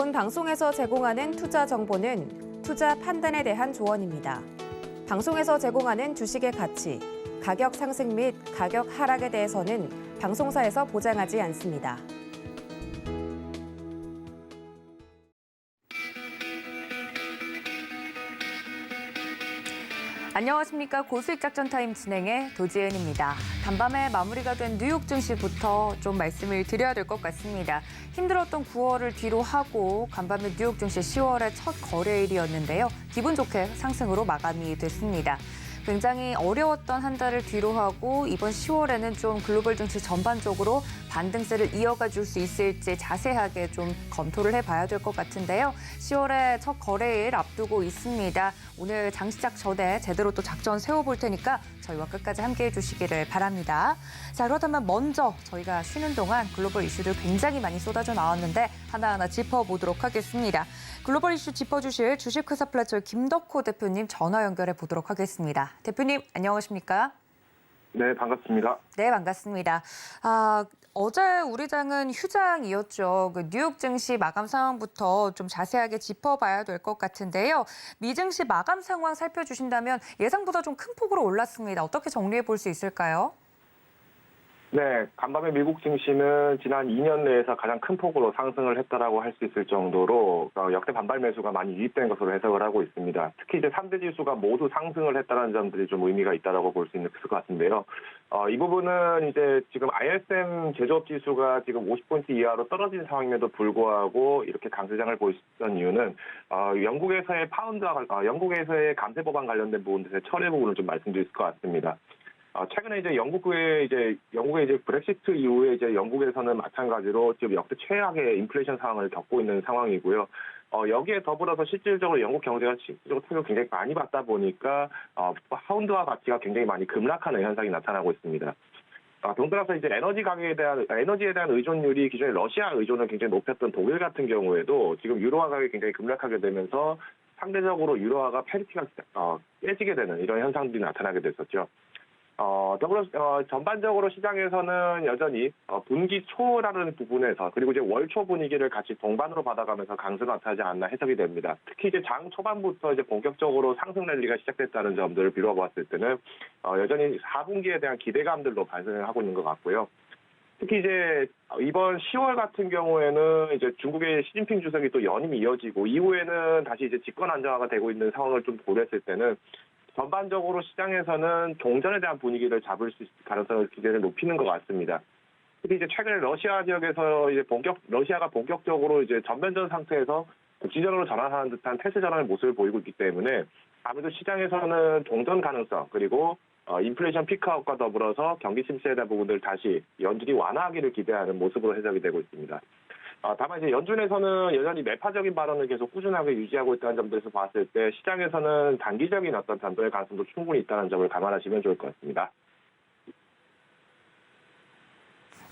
본 방송에서 제공하는 투자 정보는 투자 판단에 대한 조언입니다. 방송에서 제공하는 주식의 가치, 가격 상승 및 가격 하락에 대해서는 방송사에서 보장하지 않습니다. 안녕하십니까. 고수익 작전 타임 진행의 도지은입니다. 간밤에 마무리가 된 뉴욕 증시부터 좀 말씀을 드려야 될 것 같습니다. 힘들었던 9월을 뒤로 하고 간밤에 뉴욕 증시 10월의 첫 거래일이었는데요. 기분 좋게 상승으로 마감이 됐습니다. 굉장히 어려웠던 한 달을 뒤로 하고 이번 10월에는 좀 글로벌 증시 전반적으로 반등세를 이어가 줄 수 있을지 자세하게 좀 검토를 해봐야 될 것 같은데요. 10월에 첫 거래일 앞두고 있습니다. 오늘 장 시작 전에 제대로 또 작전 세워볼 테니까 저희와 끝까지 함께해 주시기를 바랍니다. 자, 그렇다면 먼저 저희가 쉬는 동안 글로벌 이슈들 굉장히 많이 쏟아져 나왔는데 하나하나 짚어보도록 하겠습니다. 글로벌 이슈 짚어주실 주식회사 플래처 김덕호 대표님 전화 연결해 보도록 하겠습니다. 대표님, 안녕하십니까? 네, 반갑습니다. 네, 반갑습니다. 어제 우리 장은 휴장이었죠. 그 뉴욕 증시 마감 상황부터 좀 자세하게 짚어봐야 될 것 같은데요. 미 증시 마감 상황 살펴주신다면 예상보다 좀 큰 폭으로 올랐습니다. 어떻게 정리해 볼 수 있을까요? 네, 간밤에 미국 증시는 지난 2년 내에서 가장 큰 폭으로 상승을 했다라고 할 수 있을 정도로 역대 반발 매수가 많이 유입된 것으로 해석을 하고 있습니다. 특히 이제 3대 지수가 모두 상승을 했다는 점들이 좀 의미가 있다라고 볼 수 있을 것 같은데요. 이 부분은 이제 지금 ISM 제조업 지수가 지금 50포인트 이하로 떨어진 상황임에도 불구하고 이렇게 강세장을 보였던 이유는 영국에서의 영국에서의 감세 법안 관련된 부분들의 철회 부분을 좀 말씀드릴 것 같습니다. 최근에 이제 영국의 브렉시트 이후에 이제 영국에서는 마찬가지로 지금 역대 최악의 인플레이션 상황을 겪고 있는 상황이고요. 여기에 더불어서 실질적으로 영국 경제가 실질적으로 타격을 굉장히 많이 받다 보니까 파운드화 가치가 굉장히 많이 급락하는 현상이 나타나고 있습니다. 동떨어서 이제 에너지에 대한 의존율이 기존에 러시아 의존을 굉장히 높였던 독일 같은 경우에도 지금 유로화 가격이 굉장히 급락하게 되면서 상대적으로 유로화가 패리티가 깨지게 되는 이런 현상들이 나타나게 됐었죠. 더불어 전반적으로 시장에서는 여전히 분기 초라는 부분에서 그리고 이제 월 초 분위기를 같이 동반으로 받아가면서 강세가 나타나지 않나 해석이 됩니다. 특히 이제 장 초반부터 이제 본격적으로 상승 랠리가 시작됐다는 점들을 비춰봤을 때는 여전히 4분기에 대한 기대감들로 발생을 하고 있는 것 같고요. 특히 이제 이번 10월 같은 경우에는 이제 중국의 시진핑 주석이 또 연임이 이어지고 이후에는 다시 이제 집권 안정화가 되고 있는 상황을 좀 고려했을 때는 전반적으로 시장에서는 종전에 대한 분위기를 잡을 수 있을 가능성을 기대를 높이는 것 같습니다. 특히 이제 최근에 러시아 지역에서 이제 러시아가 본격적으로 이제 전면전 상태에서 국지전으로 전환하는 듯한 태세 전환의 모습을 보이고 있기 때문에 아무래도 시장에서는 종전 가능성 그리고 인플레이션 피크아웃과 더불어서 경기 침체에 대한 부분들을 다시 연준이 완화하기를 기대하는 모습으로 해석이 되고 있습니다. 다만 이제 연준에서는 여전히 매파적인 발언을 계속 꾸준하게 유지하고 있다는 점들에서 봤을 때 시장에서는 단기적인 어떤 변동의 가능성도 충분히 있다는 점을 감안하시면 좋을 것 같습니다.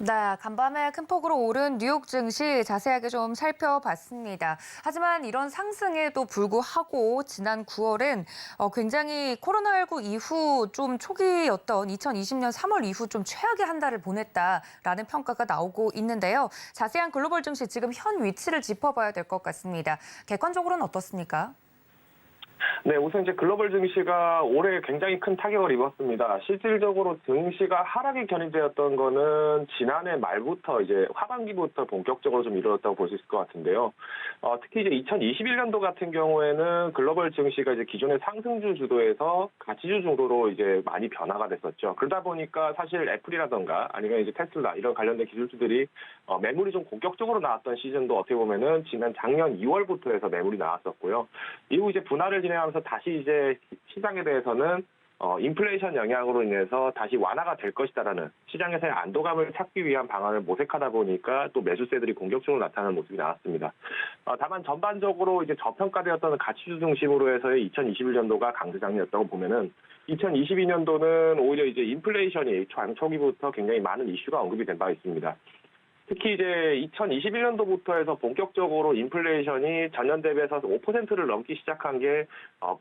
네, 간밤에 큰 폭으로 오른 뉴욕 증시 자세하게 좀 살펴봤습니다. 하지만 이런 상승에도 불구하고 지난 9월은 굉장히 코로나19 이후 좀 초기였던 2020년 3월 이후 좀 최악의 한 달을 보냈다라는 평가가 나오고 있는데요. 자세한 글로벌 증시 지금 현 위치를 짚어봐야 될 것 같습니다. 객관적으로는 어떻습니까? 네, 우선 이제 글로벌 증시가 올해 굉장히 큰 타격을 입었습니다. 실질적으로 증시가 하락이 견인되었던 거는 지난해 말부터 이제 하반기부터 본격적으로 좀 이루어졌다고 볼 수 있을 것 같은데요. 특히 이제 2021년도 같은 경우에는 글로벌 증시가 이제 기존의 상승주 주도에서 가치주 주도로 이제 많이 변화가 됐었죠. 그러다 보니까 사실 애플이라던가 아니면 이제 테슬라 이런 관련된 기술주들이 매물이 좀 공격적으로 나왔던 시즌도 어떻게 보면은 지난 작년 2월부터 해서 매물이 나왔었고요. 이후 이제 분할을 진행하면서 다시 이제 시장에 대해서는 인플레이션 영향으로 인해서 다시 완화가 될 것이다라는 시장에서의 안도감을 찾기 위한 방안을 모색하다 보니까 또 매수세들이 공격적으로 나타나는 모습이 나왔습니다. 다만 전반적으로 이제 저평가되었던 가치주 중심으로 해서의 2021년도가 강세장이었다고 보면은 2022년도는 오히려 이제 인플레이션이 초기부터 굉장히 많은 이슈가 언급이 된 바 있습니다. 특히 이제 2021년도부터 해서 본격적으로 인플레이션이 전년 대비해서 5%를 넘기 시작한 게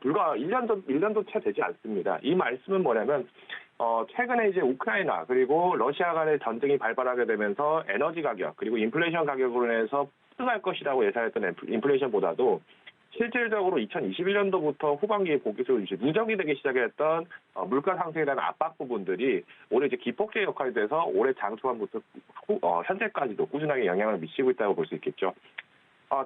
불과 1년도 채 되지 않습니다. 이 말씀은 뭐냐면 최근에 이제 우크라이나 그리고 러시아 간의 전쟁이 발발하게 되면서 에너지 가격 그리고 인플레이션 가격으로 인해서 폭등할 것이라고 예상했던 인플레이션보다도 실질적으로 2021년도부터 후반기에 보기로 이제 누적이 되기 시작했던 물가 상승에 대한 압박 부분들이 올해 이제 기폭제 역할이 돼서 올해 장 초반부터 현재까지도 꾸준하게 영향을 미치고 있다고 볼 수 있겠죠.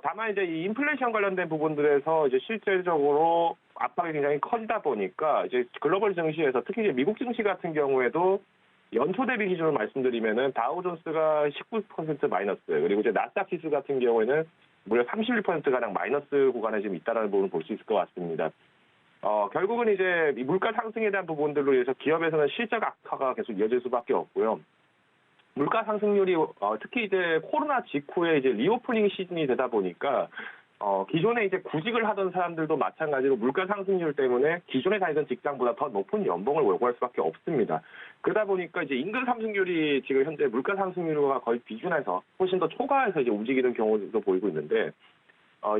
다만 이제 이 인플레이션 관련된 부분들에서 이제 실질적으로 압박이 굉장히 커지다 보니까 이제 글로벌 증시에서 특히 이제 미국 증시 같은 경우에도 연초 대비 기준으로 말씀드리면은 다우존스가 19% 마이너스 그리고 이제 나스닥 지수 같은 경우에는 무려 31%가량 마이너스 구간에 지금 있다라는 부분을 볼 수 있을 것 같습니다. 결국은 이제 이 물가 상승에 대한 부분들로 인해서 기업에서는 실적 악화가 계속 이어질 수밖에 없고요. 물가 상승률이 특히 이제 코로나 직후에 이제 리오프닝 시즌이 되다 보니까 기존에 이제 구직을 하던 사람들도 마찬가지로 물가 상승률 때문에 기존에 다니던 직장보다 더 높은 연봉을 요구할 수밖에 없습니다. 그러다 보니까 이제 임금 상승률이 지금 현재 물가 상승률과 거의 비준해서 훨씬 더 초과해서 이제 움직이는 경우도 보이고 있는데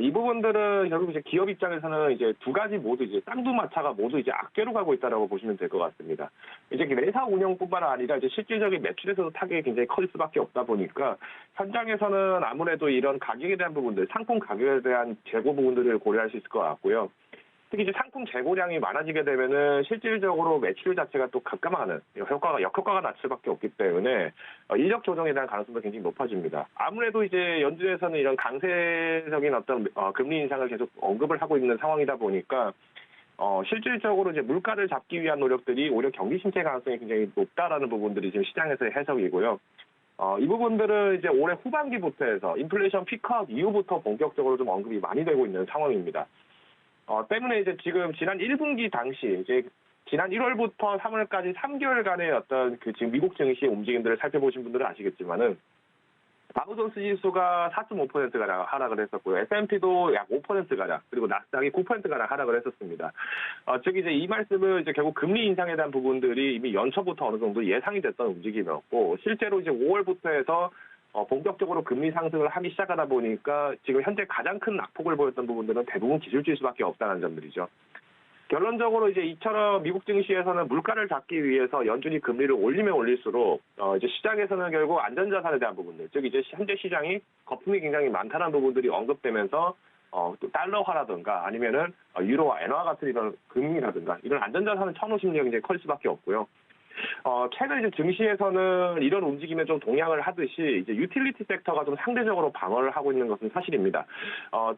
이 부분들은 결국 이제 기업 입장에서는 이제 두 가지 모두 이제 쌍두마차가 모두 이제 악재로 가고 있다라고 보시면 될 것 같습니다. 이제 매사 운영뿐만 아니라 이제 실질적인 매출에서도 타격이 굉장히 커질 수밖에 없다 보니까 현장에서는 아무래도 이런 가격에 대한 부분들, 상품 가격에 대한 재고 부분들을 고려할 수 있을 것 같고요. 특히 이제 상품 재고량이 많아지게 되면은 실질적으로 매출 자체가 또 급감하는 역효과가 날 수밖에 없기 때문에 인력 조정에 대한 가능성도 굉장히 높아집니다. 아무래도 이제 연준에서는 이런 강세적인 어떤 금리 인상을 계속 언급을 하고 있는 상황이다 보니까 실질적으로 이제 물가를 잡기 위한 노력들이 오히려 경기 침체 가능성이 굉장히 높다라는 부분들이 지금 시장에서의 해석이고요. 이 부분들은 이제 올해 후반기부터 해서 인플레이션 피크아웃 이후부터 본격적으로 좀 언급이 많이 되고 있는 상황입니다. 때문에 이제 지금 지난 1분기 당시 이제 지난 1월부터 3월까지 3개월간의 어떤 그 지금 미국 증시의 움직임들을 살펴보신 분들은 아시겠지만은 다우존스 지수가 4.5%가량 하락을 했었고요. S&P도 약 5%가량 그리고 나스닥이 9%가량 하락을 했었습니다. 즉 이제 이 말씀은 이제 결국 금리 인상에 대한 부분들이 이미 연초부터 어느 정도 예상이 됐던 움직임이었고 실제로 이제 5월부터 해서 본격적으로 금리 상승을 하기 시작하다 보니까 지금 현재 가장 큰 낙폭을 보였던 부분들은 대부분 기술지수밖에 없다는 점들이죠. 결론적으로 이제 이처럼 미국 증시에서는 물가를 잡기 위해서 연준이 금리를 올리면 올릴수록 이제 시장에서는 결국 안전자산에 대한 부분들, 즉 이제 현재 시장이 거품이 굉장히 많다는 부분들이 언급되면서 또 달러화라든가 아니면은 유로화, 엔화 같은 이런 금리라든가 이런 안전자산을 쳐놓은 심리가 굉장히 커질 수밖에 없고요. 최근 이제 증시에서는 이런 움직임에 좀 동향을 하듯이 이제 유틸리티 섹터가 좀 상대적으로 방어를 하고 있는 것은 사실입니다.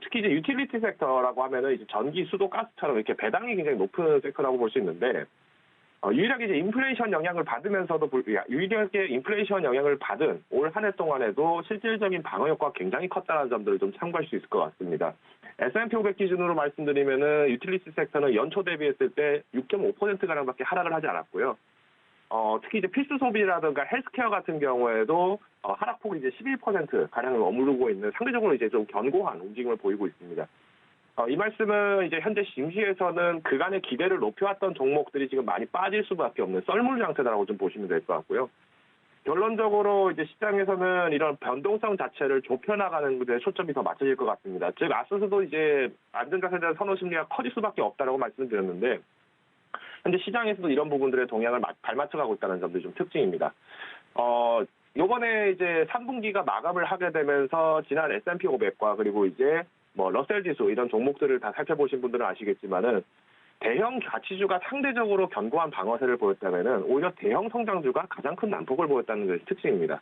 특히 이제 유틸리티 섹터라고 하면은 이제 전기, 수도, 가스처럼 이렇게 배당이 굉장히 높은 섹터라고 볼 수 있는데 유일하게 이제 인플레이션 영향을 받으면서도 유일하게 인플레이션 영향을 받은 올 한 해 동안에도 실질적인 방어 효과가 굉장히 컸다는 점들을 좀 참고할 수 있을 것 같습니다. S&P 500 기준으로 말씀드리면은 유틸리티 섹터는 연초 대비했을 때 6.5%가량밖에 하락을 하지 않았고요. 특히 이제 필수 소비라든가 헬스케어 같은 경우에도 하락폭이 이제 11%가량을 머무르고 있는 상대적으로 이제 좀 견고한 움직임을 보이고 있습니다. 이 말씀은 이제 현재 증시에서는 그간의 기대를 높여왔던 종목들이 지금 많이 빠질 수밖에 없는 썰물 상태다라고 좀 보시면 될 것 같고요. 결론적으로 이제 시장에서는 이런 변동성 자체를 좁혀나가는 데 초점이 더 맞춰질 것 같습니다. 즉, 앞서서도 이제 안전자산에 대한 선호 심리가 커질 수밖에 없다라고 말씀드렸는데, 현재 시장에서도 이런 부분들의 동향을 발맞춰가고 있다는 점들이 좀 특징입니다. 요번에 이제 3분기가 마감을 하게 되면서 지난 S&P 500과 그리고 이제 뭐 러셀 지수 이런 종목들을 다 살펴보신 분들은 아시겠지만은 대형 가치주가 상대적으로 견고한 방어세를 보였다면은 오히려 대형 성장주가 가장 큰 난폭을 보였다는 것이 특징입니다.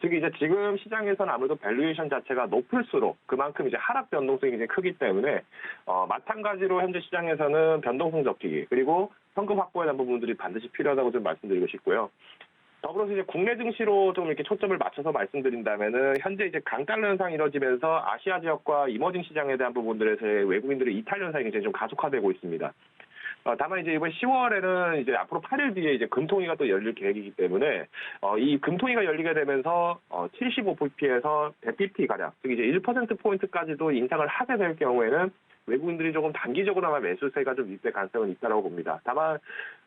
즉 이제 지금 시장에서는 아무래도 밸류에이션 자체가 높을수록 그만큼 이제 하락 변동성이 굉장히 크기 때문에 마찬가지로 현재 시장에서는 변동성 적기기 그리고 현금 확보에 대한 부분들이 반드시 필요하다고 좀 말씀드리고 싶고요. 더불어서 이제 국내 증시로 좀 이렇게 초점을 맞춰서 말씀드린다면은 현재 이제 강달러 현상이 이뤄지면서 아시아 지역과 이머징 시장에 대한 부분들에서의 외국인들의 이탈 현상이 굉장히 좀 가속화되고 있습니다. 다만 이제 이번 10월에는 이제 앞으로 8일 뒤에 이제 금통위가 또 열릴 계획이기 때문에 이 금통위가 열리게 되면서 75pp에서 100pp 가량, 즉 이제 1%포인트까지도 인상을 하게 될 경우에는 외국인들이 조금 단기적으로나마 매수세가 좀 유입될 가능성은 있다고 봅니다. 다만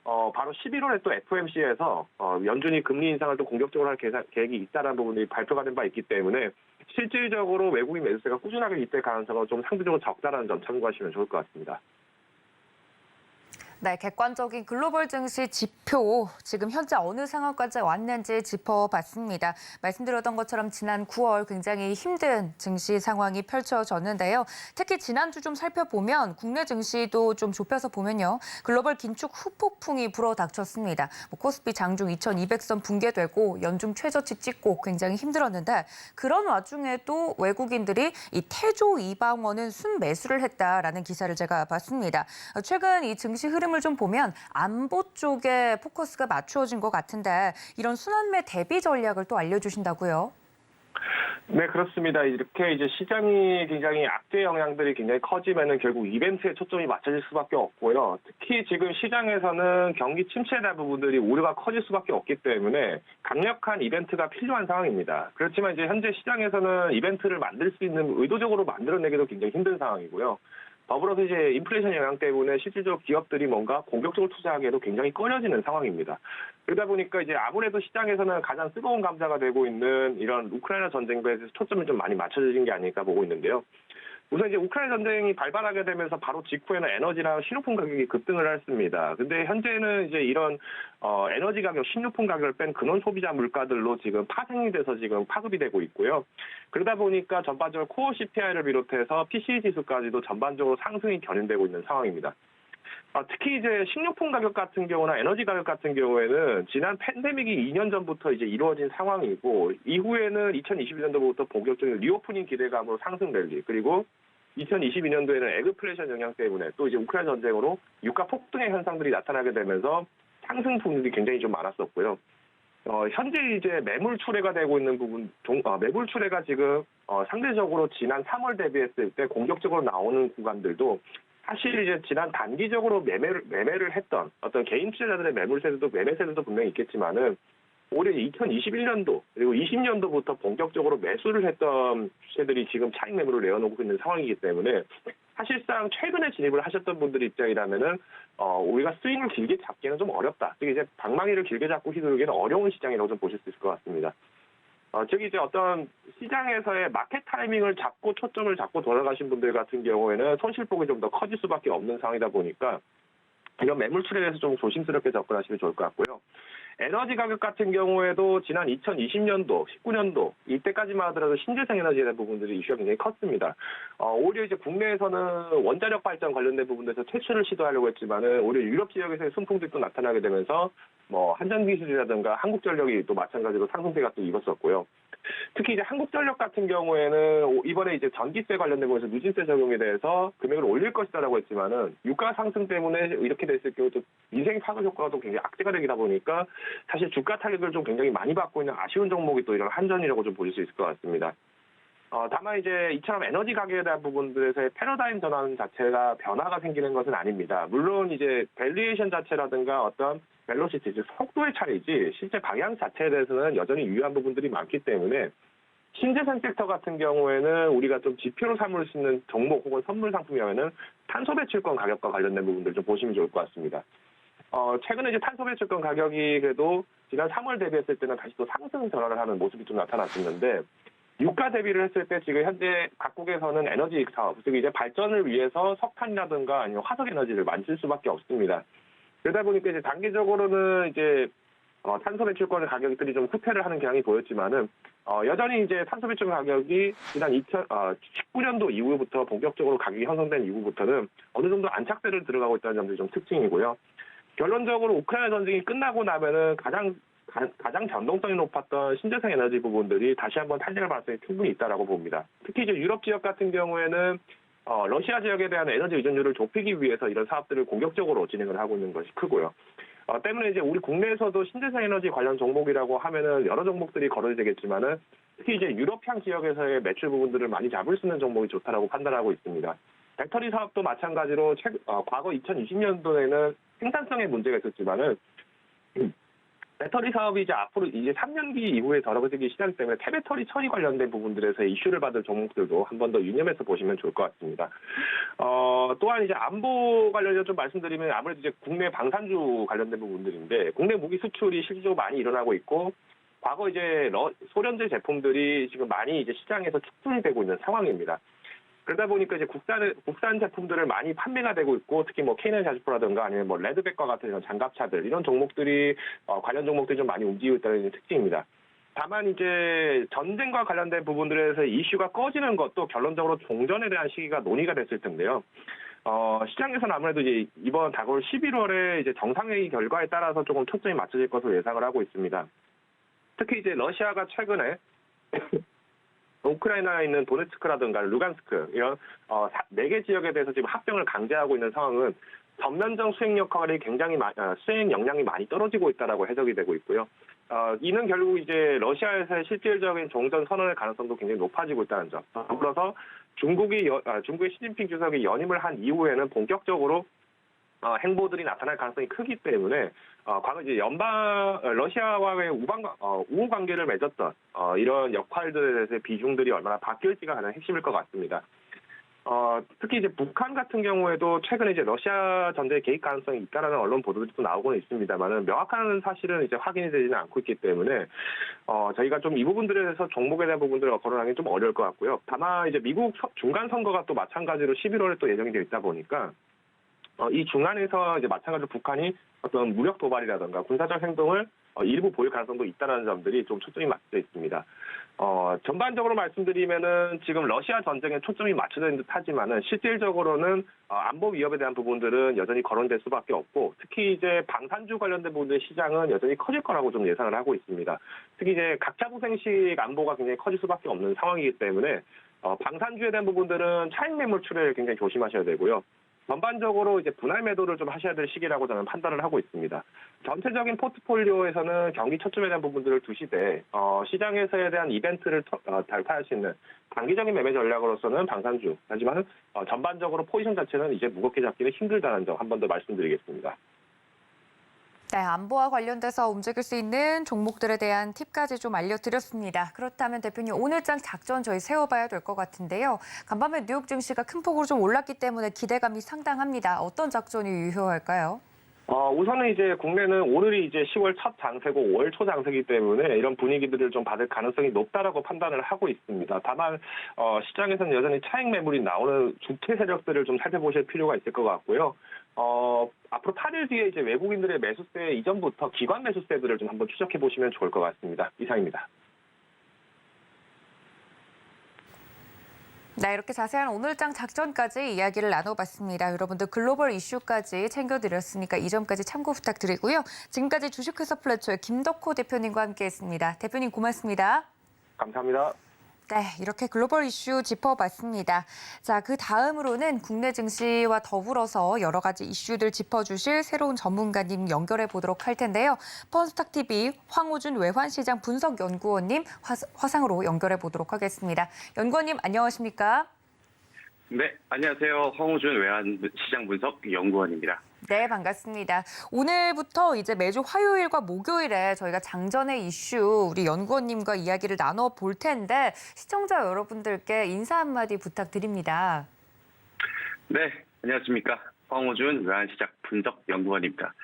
바로 11월에 또 FOMC에서 연준이 금리 인상을 또 공격적으로 할 계획이 있다는 부분이 발표가 된 바 있기 때문에 실질적으로 외국인 매수세가 꾸준하게 유입될 가능성은 좀 상대적으로 적다라는 점 참고하시면 좋을 것 같습니다. 네, 객관적인 글로벌 증시 지표, 지금 현재 어느 상황까지 왔는지 짚어봤습니다. 말씀드렸던 것처럼 지난 9월 굉장히 힘든 증시 상황이 펼쳐졌는데요. 특히 지난주 좀 살펴보면 국내 증시도 좀 좁혀서 보면요. 글로벌 긴축 후폭풍이 불어닥쳤습니다. 코스피 장중 2200선 붕괴되고 연중 최저치 찍고 굉장히 힘들었는데 그런 와중에도 외국인들이 이 태조 이방원은 순매수를 했다라는 기사를 제가 봤습니다. 최근 이 증시 흐름을 좀 보면 안보 쪽에 포커스가 맞추어진 것 같은데 이런 순환매 대비 전략을 또 알려주신다고요? 네, 그렇습니다. 이렇게 이제 시장이 굉장히 악재 영향들이 굉장히 커지면은 결국 이벤트에 초점이 맞춰질 수밖에 없고요. 특히 지금 시장에서는 경기 침체된 부분들이 우려가 커질 수밖에 없기 때문에 강력한 이벤트가 필요한 상황입니다. 그렇지만 이제 현재 시장에서는 이벤트를 만들 수 있는 의도적으로 만들어내기도 굉장히 힘든 상황이고요. 더불어서 이제 인플레이션 영향 때문에 실질적으로 기업들이 뭔가 공격적으로 투자하기에도 굉장히 꺼려지는 상황입니다. 그러다 보니까 이제 아무래도 시장에서는 가장 뜨거운 감자가 되고 있는 이런 우크라이나 전쟁에 대해서 초점이 좀 많이 맞춰진 게 아닐까 보고 있는데요. 우선 이제 우크라이나 전쟁이 발발하게 되면서 바로 직후에는 에너지랑 식료품 가격이 급등을 했습니다. 근데 현재는 이제 이런 에너지 가격, 식료품 가격을 뺀 근원 소비자 물가들로 지금 파생이 돼서 지금 파급이 되고 있고요. 그러다 보니까 전반적으로 코어 CPI를 비롯해서 PCE 지수까지도 전반적으로 상승이 견인되고 있는 상황입니다. 특히 이제 식료품 가격 같은 경우나 에너지 가격 같은 경우에는 지난 팬데믹이 2년 전부터 이제 이루어진 상황이고 이후에는 2021년도부터 본격적인 리오프닝 기대감으로 상승 랠리 그리고 2022년도에는 에그플레이션 영향 때문에 또 이제 우크라이나 전쟁으로 유가 폭등의 현상들이 나타나게 되면서 상승 부분들이 굉장히 좀 많았었고요. 현재 이제 매물 출회가 되고 있는 부분, 매물 출회가 지금 상대적으로 지난 3월 대비했을 때 공격적으로 나오는 구간들도 사실 이제 지난 단기적으로 매매를 했던 어떤 개인 투자자들의 매물세들도 매매세들도 분명히 있겠지만은 올해 2021년도 그리고 20년도부터 본격적으로 매수를 했던 주체들이 지금 차익 매물을 내어놓고 있는 상황이기 때문에 사실상 최근에 진입을 하셨던 분들 입장이라면은 우리가 스윙을 길게 잡기는 좀 어렵다. 즉 이제 방망이를 길게 잡고 휘두르기는 어려운 시장이라고 좀 보실 수 있을 것 같습니다. 즉 이제 어떤 시장에서의 마켓 타이밍을 잡고 초점을 잡고 돌아가신 분들 같은 경우에는 손실폭이 좀 더 커질 수밖에 없는 상황이다 보니까 이런 매물 출에 대해서 좀 조심스럽게 접근하시면 좋을 것 같고요. 에너지 가격 같은 경우에도 지난 2020년도, 19년도 이때까지만 하더라도 신재생 에너지에 대한 부분들이 이슈가 굉장히 컸습니다. 오히려 이제 국내에서는 원자력 발전 관련된 부분에서 퇴출을 시도하려고 했지만은 오히려 유럽 지역에서의 순풍들이 또 나타나게 되면서 뭐 한전기술이라든가 한국전력이 또 마찬가지로 상승세가 또 입었었고요. 특히 이제 한국전력 같은 경우에는 이번에 이제 전기세 관련된 거에서 누진세 적용에 대해서 금액을 올릴 것이다라고 했지만은 유가 상승 때문에 이렇게 됐을 경우 또 민생 파급 효과가 또 굉장히 악재가 되다 보니까 사실 주가 타격을 좀 굉장히 많이 받고 있는 아쉬운 종목이 또 이런 한전이라고 좀 보실 수 있을 것 같습니다. 다만 이제 이처럼 에너지 가격에 대한 부분들에서의 패러다임 전환 자체가 변화가 생기는 것은 아닙니다. 물론 이제 밸류에이션 자체라든가 어떤 벨로시티, 즉 속도의 차이지 실제 방향 자체에 대해서는 여전히 유효한 부분들이 많기 때문에 신재생 섹터 같은 경우에는 우리가 좀 지표로 삼을 수 있는 종목 혹은 선물 상품이라면은 탄소 배출권 가격과 관련된 부분들 좀 보시면 좋을 것 같습니다. 최근에 이제 탄소 배출권 가격이 그래도 지난 3월 대비했을 때는 다시 또 상승 전환을 하는 모습이 좀 나타났었는데 유가 대비를 했을 때 지금 현재 각국에서는 에너지 사업, 즉 이제 발전을 위해서 석탄이라든가 아니면 화석 에너지를 만들 수밖에 없습니다. 그러다 보니까 이제 단기적으로는 이제 탄소 배출권 가격들이 좀 후퇴를 하는 경향이 보였지만은 여전히 이제 탄소 배출권 가격이 지난 2019년도 이후부터 본격적으로 가격이 형성된 이후부터는 어느 정도 안착세를 들어가고 있다는 점들이 좀 특징이고요. 결론적으로 우크라이나 전쟁이 끝나고 나면은 가장 변동성이 높았던 신재생 에너지 부분들이 다시 한번 탄생할 가능성이 충분히 있다라고 봅니다. 특히 이제 유럽 지역 같은 경우에는 러시아 지역에 대한 에너지 의존율을 좁히기 위해서 이런 사업들을 공격적으로 진행을 하고 있는 것이 크고요. 때문에 이제 우리 국내에서도 신재생 에너지 관련 종목이라고 하면은 여러 종목들이 거론이 되겠지만은 특히 이제 유럽향 지역에서의 매출 부분들을 많이 잡을 수 있는 종목이 좋다라고 판단하고 있습니다. 배터리 사업도 마찬가지로 과거 2020년도에는 생산성에 문제가 있었지만은 배터리 사업이 이제 앞으로 이제 3년기 이후에 더러워지기 시작 때문에 폐배터리 처리 관련된 부분들에서 이슈를 받을 종목들도 한 번 더 유념해서 보시면 좋을 것 같습니다. 또한 이제 안보 관련해서 좀 말씀드리면 아무래도 이제 국내 방산주 관련된 부분들인데 국내 무기 수출이 실질적으로 많이 일어나고 있고 과거 이제 소련제 제품들이 지금 많이 이제 시장에서 축출이 되고 있는 상황입니다. 그러다 보니까 이제 국산 제품들을 많이 판매가 되고 있고, 특히 뭐 K9 자주포라든가 아니면 뭐 레드백과 같은 이런 장갑차들, 이런 종목들이 관련 종목들이 좀 많이 움직이고 있다는 특징입니다. 다만 이제 전쟁과 관련된 부분들에서 이슈가 꺼지는 것도 결론적으로 종전에 대한 시기가 논의가 됐을 텐데요. 시장에서는 아무래도 이제 이번 다가올 11월에 이제 정상회의 결과에 따라서 조금 초점이 맞춰질 것으로 예상을 하고 있습니다. 특히 이제 러시아가 최근에 우크라이나에 있는 도네츠크라든가 루간스크 이런 4개 지역에 대해서 지금 합병을 강제하고 있는 상황은 전면전 수행 역할이 굉장히 수행 역량이 많이 떨어지고 있다라고 해석이 되고 있고요. 이는 결국 이제 러시아에서의 실질적인 종전 선언의 가능성도 굉장히 높아지고 있다는 점. 더불어서 중국의 시진핑 주석이 연임을 한 이후에는 본격적으로 행보들이 나타날 가능성이 크기 때문에 과거 이제 러시아와의 우호 관계를 맺었던 이런 역할들에 대해서의 비중들이 얼마나 바뀔지가 가장 핵심일 것 같습니다. 특히 이제 북한 같은 경우에도 최근에 이제 러시아 전쟁에 개입 가능성이 있다라는 언론 보도들이 또 나오고는 있습니다만은 명확한 사실은 이제 확인이 되지는 않고 있기 때문에 저희가 좀 이 부분들에 대해서 종목에 대한 부분들을 거론하기 좀 어려울 것 같고요. 다만 이제 미국 중간 선거가 또 마찬가지로 11월에 또 예정이 되어 있다 보니까 이 중간에서 이제 마찬가지로 북한이 어떤 무력 도발이라든가 군사적 행동을 일부 보일 가능성도 있다는 점들이 좀 초점이 맞춰져 있습니다. 전반적으로 말씀드리면은 지금 러시아 전쟁에 초점이 맞춰져 있는 듯 하지만은 실질적으로는 안보 위협에 대한 부분들은 여전히 거론될 수밖에 없고, 특히 이제 방산주 관련된 부분들의 시장은 여전히 커질 거라고 좀 예상을 하고 있습니다. 특히 이제 각자 부생식 안보가 굉장히 커질 수밖에 없는 상황이기 때문에 방산주에 대한 부분들은 차익 매물출을 굉장히 조심하셔야 되고요. 전반적으로 이제 분할 매도를 좀 하셔야 될 시기라고 저는 판단을 하고 있습니다. 전체적인 포트폴리오에서는 경기 초점에 대한 부분들을 두시되 시장에서에 대한 이벤트를 달파할 수 있는 단기적인 매매 전략으로서는 방산주, 하지만 전반적으로 포지션 자체는 이제 무겁게 잡기는 힘들다는 점 한 번 더 말씀드리겠습니다. 네, 안보와 관련돼서 움직일 수 있는 종목들에 대한 팁까지 좀 알려드렸습니다. 그렇다면 대표님, 오늘장 작전 저희 세워봐야 될 것 같은데요. 간밤에 뉴욕 증시가 큰 폭으로 좀 올랐기 때문에 기대감이 상당합니다. 어떤 작전이 유효할까요? 우선은 이제 국내는 오늘이 이제 10월 첫 장세고 5월 초 장세이기 때문에 이런 분위기들을 좀 받을 가능성이 높다라고 판단을 하고 있습니다. 다만 시장에서는 여전히 차익 매물이 나오는 주택 세력들을 좀 살펴보실 필요가 있을 것 같고요. 앞으로 8일 뒤에 이제 외국인들의 매수세 이전부터 기관 매수세들을 좀 한번 추적해 보시면 좋을 것 같습니다. 이상입니다. 네, 이렇게 자세한 오늘장 작전까지 이야기를 나눠봤습니다. 여러분들 글로벌 이슈까지 챙겨드렸으니까 이 점까지 참고 부탁드리고요. 지금까지 주식회사 플래처의 김덕호 대표님과 함께했습니다. 대표님 고맙습니다. 감사합니다. 네, 이렇게 글로벌 이슈 짚어봤습니다. 자, 그 다음으로는 국내 증시와 더불어서 여러 가지 이슈들 짚어주실 새로운 전문가님 연결해 보도록 할 텐데요. 펀스탁TV 황호준 외환시장 분석연구원님 화상으로 연결해 보도록 하겠습니다. 연구원님 안녕하십니까? 네, 안녕하세요. 황호준 외환시장 분석연구원입니다. 네, 반갑습니다. 오늘부터 이제 매주 화요일과 목요일에 저희가 장전의 이슈 우리 연구원님과 이야기를 나눠볼 텐데 시청자 여러분들께 인사 한마디 부탁드립니다. 네, 안녕하십니까. 황호준 외환시장 분석연구원입니다.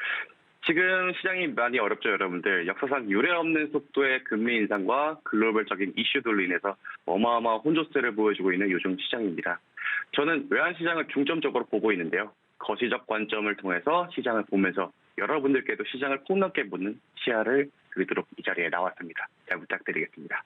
지금 시장이 많이 어렵죠, 여러분들. 역사상 유례 없는 속도의 금리 인상과 글로벌적인 이슈들로 인해서 어마어마한 혼조세를 보여주고 있는 요즘 시장입니다. 저는 외환시장을 중점적으로 보고 있는데요. 거시적 관점을 통해서 시장을 보면서 여러분들께도 시장을 폭넓게 보는 시야를 드리도록 이 자리에 나왔습니다. 잘 부탁드리겠습니다.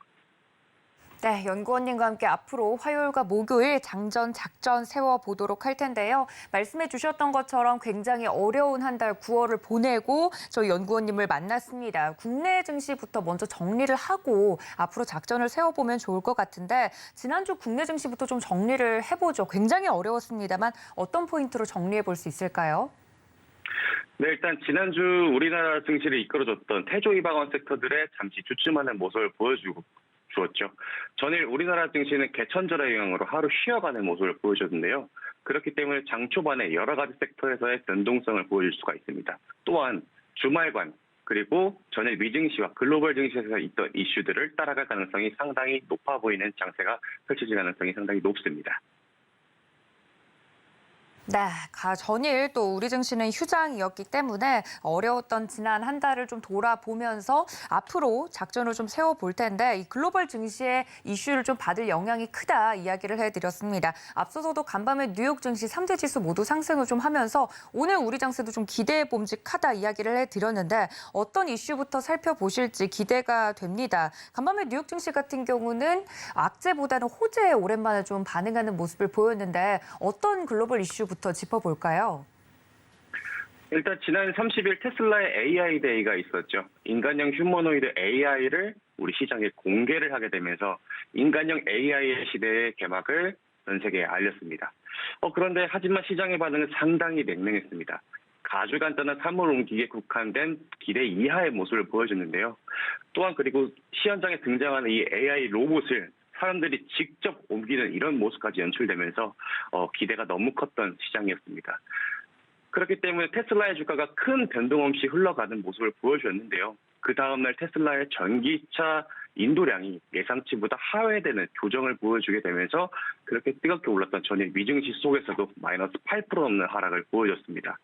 네, 연구원님과 함께 앞으로 화요일과 목요일 장전 작전 세워보도록 할 텐데요. 말씀해 주셨던 것처럼 굉장히 어려운 한 달 9월을 보내고 저희 연구원님을 만났습니다. 국내 증시부터 먼저 정리를 하고 앞으로 작전을 세워보면 좋을 것 같은데 지난주 국내 증시부터 좀 정리를 해보죠. 굉장히 어려웠습니다만 어떤 포인트로 정리해 볼 수 있을까요? 네, 일단 지난주 우리나라 증시를 이끌어줬던 태조 이방원 섹터들의 잠시 주춤하는 모습을 주었죠. 전일 우리나라 증시는 개천절의 영향으로 하루 쉬어가는 모습을 보여줬는데요. 그렇기 때문에 장 초반에 여러 가지 섹터에서의 변동성을 보여줄 수가 있습니다. 또한 주말관 그리고 전일 미증시와 글로벌 증시에서 있던 이슈들을 따라갈 가능성이 상당히 높아 보이는 장세가 펼쳐질 가능성이 상당히 높습니다. 네, 전일 또 우리 증시는 휴장이었기 때문에 어려웠던 지난 한 달을 좀 돌아보면서 앞으로 작전을 좀 세워볼 텐데 이 글로벌 증시의 이슈를 좀 받을 영향이 크다 이야기를 해드렸습니다. 앞서서도 간밤에 뉴욕 증시 3대 지수 모두 상승을 좀 하면서 오늘 우리 장세도 좀 기대해 봄직하다 이야기를 해드렸는데 어떤 이슈부터 살펴보실지 기대가 됩니다. 간밤에 뉴욕 증시 같은 경우는 악재보다는 호재에 오랜만에 좀 반응하는 모습을 보였는데 어떤 글로벌 이슈부터 짚어볼까요? 일단 지난 30일 테슬라의 AI 데이가 있었죠. 인간형 휴머노이드 AI를 우리 시장에 공개를 하게 되면서 인간형 AI의 시대의 개막을 전 세계에 알렸습니다. 그런데 하지만 시장의 반응은 상당히 냉랭했습니다. 가주간단한 사물 옮기기에 국한된 기대 이하의 모습을 보여줬는데요. 또한 그리고 시현장에 등장하는 이 AI 로봇을 사람들이 직접 옮기는 이런 모습까지 연출되면서 기대가 너무 컸던 시장이었습니다. 그렇기 때문에 테슬라의 주가가 큰 변동 없이 흘러가는 모습을 보여주었는데요. 그 다음날 테슬라의 전기차 인도량이 예상치보다 하회되는 조정을 보여주게 되면서 그렇게 뜨겁게 올랐던 전일 미증시 속에서도 마이너스 8% 넘는 하락을 보여줬습니다.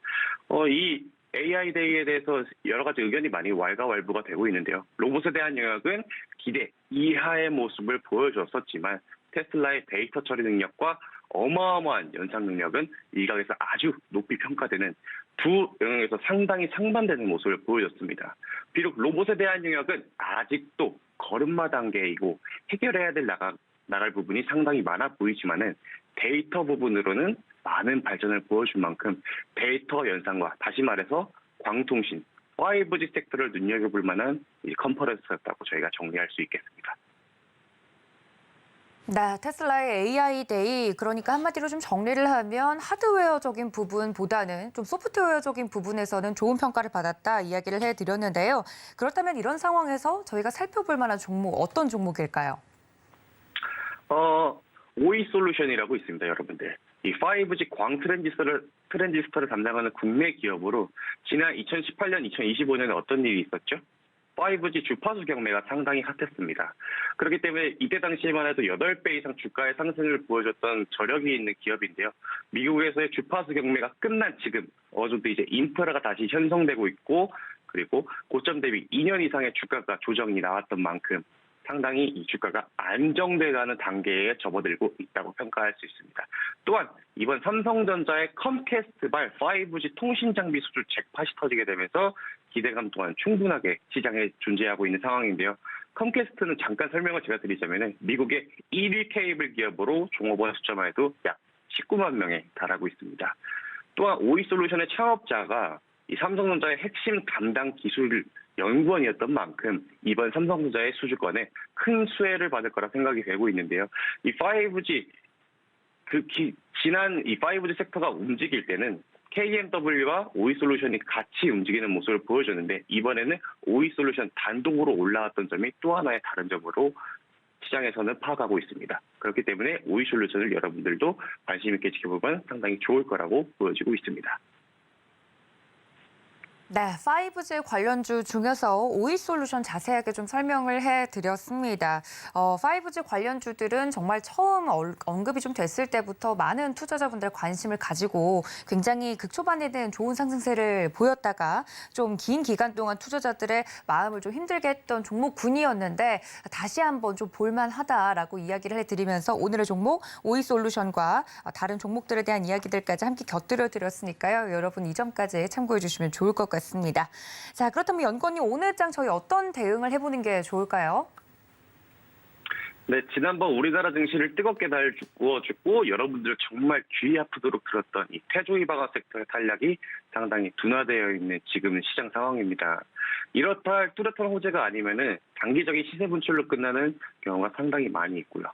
이 AI 데이에 대해서 여러 가지 의견이 많이 왈가왈부가 되고 있는데요. 로봇에 대한 영역은 기대 이하의 모습을 보여줬었지만 테슬라의 데이터 처리 능력과 어마어마한 연산 능력은 일각에서 아주 높이 평가되는 두 영역에서 상당히 상반되는 모습을 보여줬습니다. 비록 로봇에 대한 영역은 아직도 걸음마 단계이고 해결해야 될 나갈 부분이 상당히 많아 보이지만은 데이터 부분으로는 많은 발전을 보여준 만큼 데이터 연산과 다시 말해서 광통신, 5G 섹터를 눈여겨볼 만한 컨퍼런스였다고 저희가 정리할 수 있겠습니다. 네, 테슬라의 AI 데이, 그러니까 한마디로 좀 정리를 하면 하드웨어적인 부분보다는 좀 소프트웨어적인 부분에서는 좋은 평가를 받았다 이야기를 해드렸는데요. 그렇다면 이런 상황에서 저희가 살펴볼 만한 종목, 어떤 종목일까요? 오이솔루션이라고 있습니다, 여러분들. 이 5G 광 트랜지스터를 담당하는 국내 기업으로 지난 2018년, 2025년에 어떤 일이 있었죠? 5G 주파수 경매가 상당히 핫했습니다. 그렇기 때문에 이때 당시에만 해도 8배 이상 주가의 상승을 보여줬던 저력이 있는 기업인데요. 미국에서의 주파수 경매가 끝난 지금 어느 정도 이제 인프라가 다시 형성되고 있고 그리고 고점 대비 2년 이상의 주가가 조정이 나왔던 만큼 상당히 이 주가가 안정돼가는 단계에 접어들고 있다고 평가할 수 있습니다. 또한 이번 삼성전자의 컴캐스트발 5G 통신 장비 수출 잭팟이 터지게 되면서 기대감 또한 충분하게 시장에 존재하고 있는 상황인데요. 컴캐스트는 잠깐 설명을 제가 드리자면 미국의 1위 케이블 기업으로 종업원 숫자만 해도 약 19만 명에 달하고 있습니다. 또한 오이솔루션의 창업자가 이 삼성전자의 핵심 담당 기술 연구원이었던 만큼 이번 삼성전자의 수주권에 큰 수혜를 받을 거라 생각이 되고 있는데요. 이 5G 지난 이 5G 섹터가 움직일 때는 KMW와 오이솔루션이 같이 움직이는 모습을 보여줬는데 이번에는 오이솔루션 단독으로 올라왔던 점이 또 하나의 다른 점으로 시장에서는 파악하고 있습니다. 그렇기 때문에 오이솔루션을 여러분들도 관심 있게 지켜보면 상당히 좋을 거라고 보여지고 있습니다. 네, 5G 관련주 중에서 오이솔루션 자세하게 좀 설명을 해드렸습니다. 5G 관련주들은 정말 처음 언급이 좀 됐을 때부터 많은 투자자분들 관심을 가지고 굉장히 극초반에는 좋은 상승세를 보였다가 좀 긴 기간 동안 투자자들의 마음을 좀 힘들게 했던 종목군이었는데 다시 한번 좀 볼만하다라고 이야기를 해드리면서 오늘의 종목 오이솔루션과 다른 종목들에 대한 이야기들까지 함께 곁들여 드렸으니까요. 여러분 이 점까지 참고해 주시면 좋을 것 같습니다. 자, 그렇다면 연구원님 오늘 장 저희 어떤 대응을 해보는 게 좋을까요? 네, 지난번 우리나라 증시를 뜨겁게 달구어주고 여러분들 정말 귀 아프도록 들었던 이 태조이방화 섹터의 탄력이 상당히 둔화되어 있는 지금 시장 상황입니다. 이렇다 할 뚜렷한 호재가 아니면은 단기적인 시세 분출로 끝나는 경우가 상당히 많이 있고요.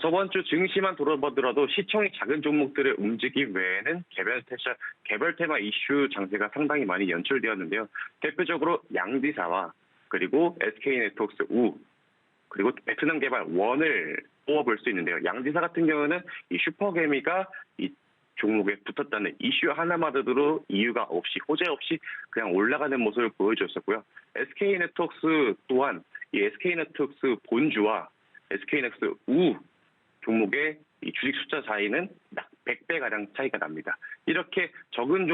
저번 주 증시만 돌아보더라도 시총이 작은 종목들의 움직임 외에는 개별 테마 이슈 장세가 상당히 많이 연출되었는데요. 대표적으로 양지사와 그리고 SK네트워크스 우 그리고 베트남 개발 원을 뽑아볼 수 있는데요. 양지사 같은 경우는 이 슈퍼개미가 이 종목에 붙었다는 이슈 하나만으로도 이유가 없이 호재 없이 그냥 올라가는 모습을 보여줬었고요. SK네트워크스 또한 이 SK네트워크스 본주와 SK넥스 우 종목의 이 주식 숫자 차이는 100배가량 차이가 납니다. 이렇게 적은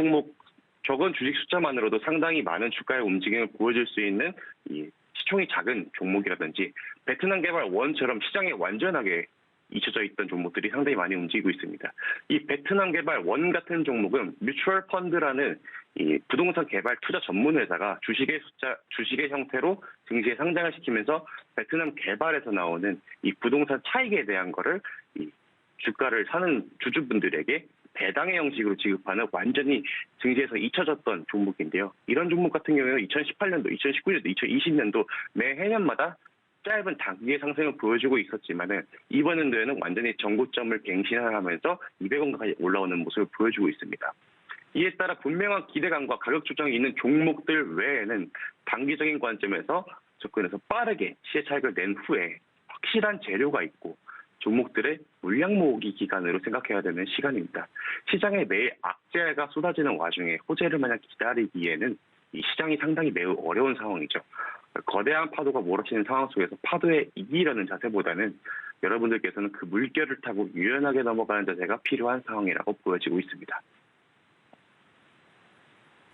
주식 숫자만으로도 상당히 많은 주가의 움직임을 보여줄 수 있는 이 시총이 작은 종목이라든지 베트남 개발 원처럼 시장에 완전하게 잊혀져 있던 종목들이 상당히 많이 움직이고 있습니다. 이 베트남 개발 원 같은 종목은 뮤추얼 펀드라는 이 부동산 개발 투자 전문 회사가 주식의 형태로 증시에 상장을 시키면서 베트남 개발에서 나오는 이 부동산 차익에 대한 거를 이 주가를 사는 주주분들에게 배당의 형식으로 지급하는 완전히 증시에서 잊혀졌던 종목인데요. 이런 종목 같은 경우에는 2018년도, 2019년도, 2020년도 매 해년마다 짧은 단기의 상승을 보여주고 있었지만은 이번 연도에는 완전히 전고점을 갱신하면서 200원 가까이 올라오는 모습을 보여주고 있습니다. 이에 따라 분명한 기대감과 가격 조정이 있는 종목들 외에는 단기적인 관점에서 접근해서 빠르게 시세 차익을 낸 후에 확실한 재료가 있고 종목들의 물량 모으기 기간으로 생각해야 되는 시간입니다. 시장에 매일 악재가 쏟아지는 와중에 호재를 마냥 기다리기에는 이 시장이 상당히 매우 어려운 상황이죠. 거대한 파도가 몰아치는 상황 속에서 파도에 이기려는 자세보다는 여러분들께서는 그 물결을 타고 유연하게 넘어가는 자세가 필요한 상황이라고 보여지고 있습니다.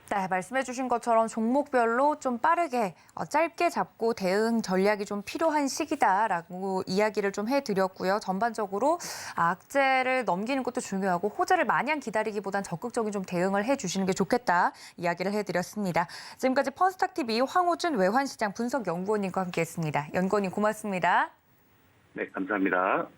네, 말씀해 주신 것처럼 종목별로 좀 빠르게 짧게 잡고 대응 전략이 좀 필요한 시기다라고 이야기를 좀 해드렸고요. 전반적으로 악재를 넘기는 것도 중요하고 호재를 마냥 기다리기보단 적극적인 좀 대응을 해주시는 게 좋겠다 이야기를 해드렸습니다. 지금까지 펀스탁TV 황호준 외환시장 분석연구원님과 함께했습니다. 연구원님 고맙습니다. 네, 감사합니다.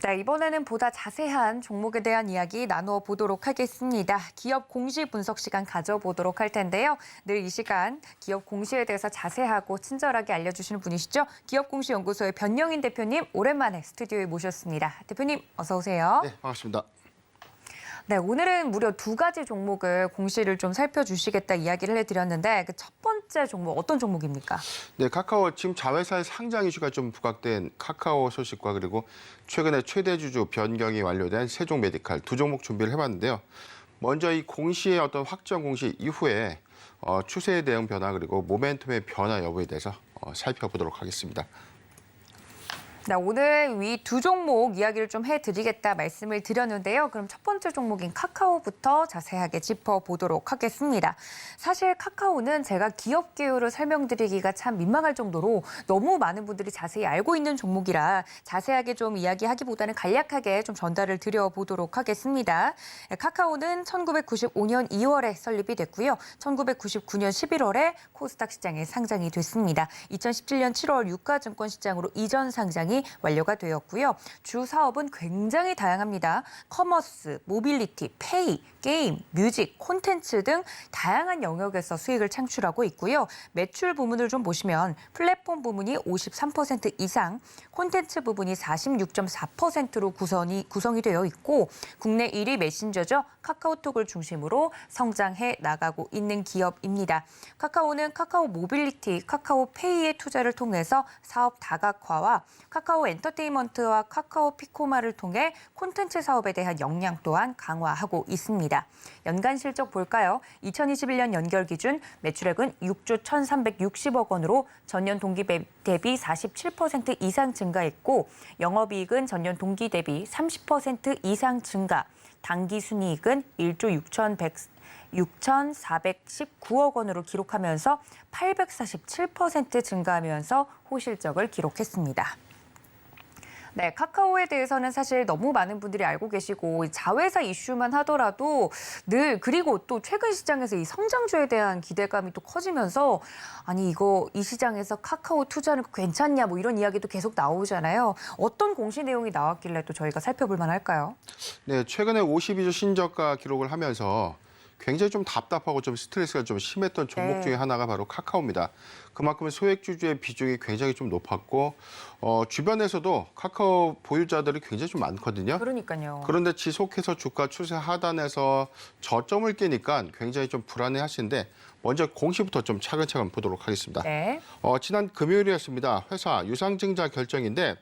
네, 이번에는 보다 자세한 종목에 대한 이야기 나누어 보도록 하겠습니다. 기업 공시 분석 시간 가져보도록 할 텐데요. 늘 이 시간 기업 공시에 대해서 자세하고 친절하게 알려주시는 분이시죠. 기업공시연구소의 변영인 대표님 오랜만에 스튜디오에 모셨습니다. 대표님 어서 오세요. 네, 반갑습니다. 네, 오늘은 무려 2가지 종목을 공시를 좀 살펴주시겠다 이야기를 해드렸는데 그 첫 번째 종목 어떤 종목입니까? 네, 카카오 지금 자회사의 상장 이슈가 좀 부각된 카카오 소식과 그리고 최근에 최대 주주 변경이 완료된 세종메디칼 두 종목 준비를 해봤는데요. 먼저 이 공시의 어떤 확정 공시 이후에 추세에 대응 변화 그리고 모멘텀의 변화 여부에 대해서 살펴보도록 하겠습니다. 네, 오늘 이 두 종목 이야기를 좀 해드리겠다 말씀을 드렸는데요. 그럼 첫 번째 종목인 카카오부터 자세하게 짚어보도록 하겠습니다. 사실 카카오는 제가 기업 개요를 설명드리기가 참 민망할 정도로 너무 많은 분들이 자세히 알고 있는 종목이라 자세하게 좀 이야기하기보다는 간략하게 좀 전달을 드려보도록 하겠습니다. 카카오는 1995년 2월에 설립이 됐고요. 1999년 11월에 코스닥 시장에 상장이 됐습니다. 2017년 7월 유가증권 시장으로 이전 상장이 완료가 되었고요. 주 사업은 굉장히 다양합니다. 커머스, 모빌리티, 페이, 게임, 뮤직, 콘텐츠 등 다양한 영역에서 수익을 창출하고 있고요. 매출 부문을 좀 보시면 플랫폼 부문이 53% 이상, 콘텐츠 부분이 46.4%로 구성이 되어 있고 국내 1위 메신저죠. 카카오톡을 중심으로 성장해 나가고 있는 기업입니다. 카카오는 카카오 모빌리티, 카카오 페이의 투자를 통해서 사업 다각화와 카카오 엔터테인먼트와 카카오 피코마를 통해 콘텐츠 사업에 대한 역량 또한 강화하고 있습니다. 연간 실적 볼까요? 2021년 연결 기준 매출액은 6조 1,360억 원으로 전년 동기 대비 47% 이상 증가했고 영업이익은 전년 동기 대비 30% 이상 증가, 당기순이익은 1조 6,419억 원으로 기록하면서 847% 증가하면서 호실적을 기록했습니다. 네, 카카오에 대해서는 사실 너무 많은 분들이 알고 계시고 자회사 이슈만 하더라도 늘 그리고 또 최근 시장에서 이 성장주에 대한 기대감이 또 커지면서 아니 이 시장에서 카카오 투자는 괜찮냐 뭐 이런 이야기도 계속 나오잖아요. 어떤 공시 내용이 나왔길래 또 저희가 살펴볼 만할까요? 네, 최근에 52주 신저가 기록을 하면서 굉장히 좀 답답하고 좀 스트레스가 좀 심했던 종목 중에 하나가 바로 카카오입니다. 그만큼 소액주주의 비중이 굉장히 좀 높았고 주변에서도 카카오 보유자들이 굉장히 좀 많거든요. 그러니까요. 그런데 지속해서 주가 추세 하단에서 저점을 깨니까 굉장히 좀 불안해하시는데 먼저 공시부터 좀 차근차근 보도록 하겠습니다. 네. 지난 금요일이었습니다. 회사 유상증자 결정인데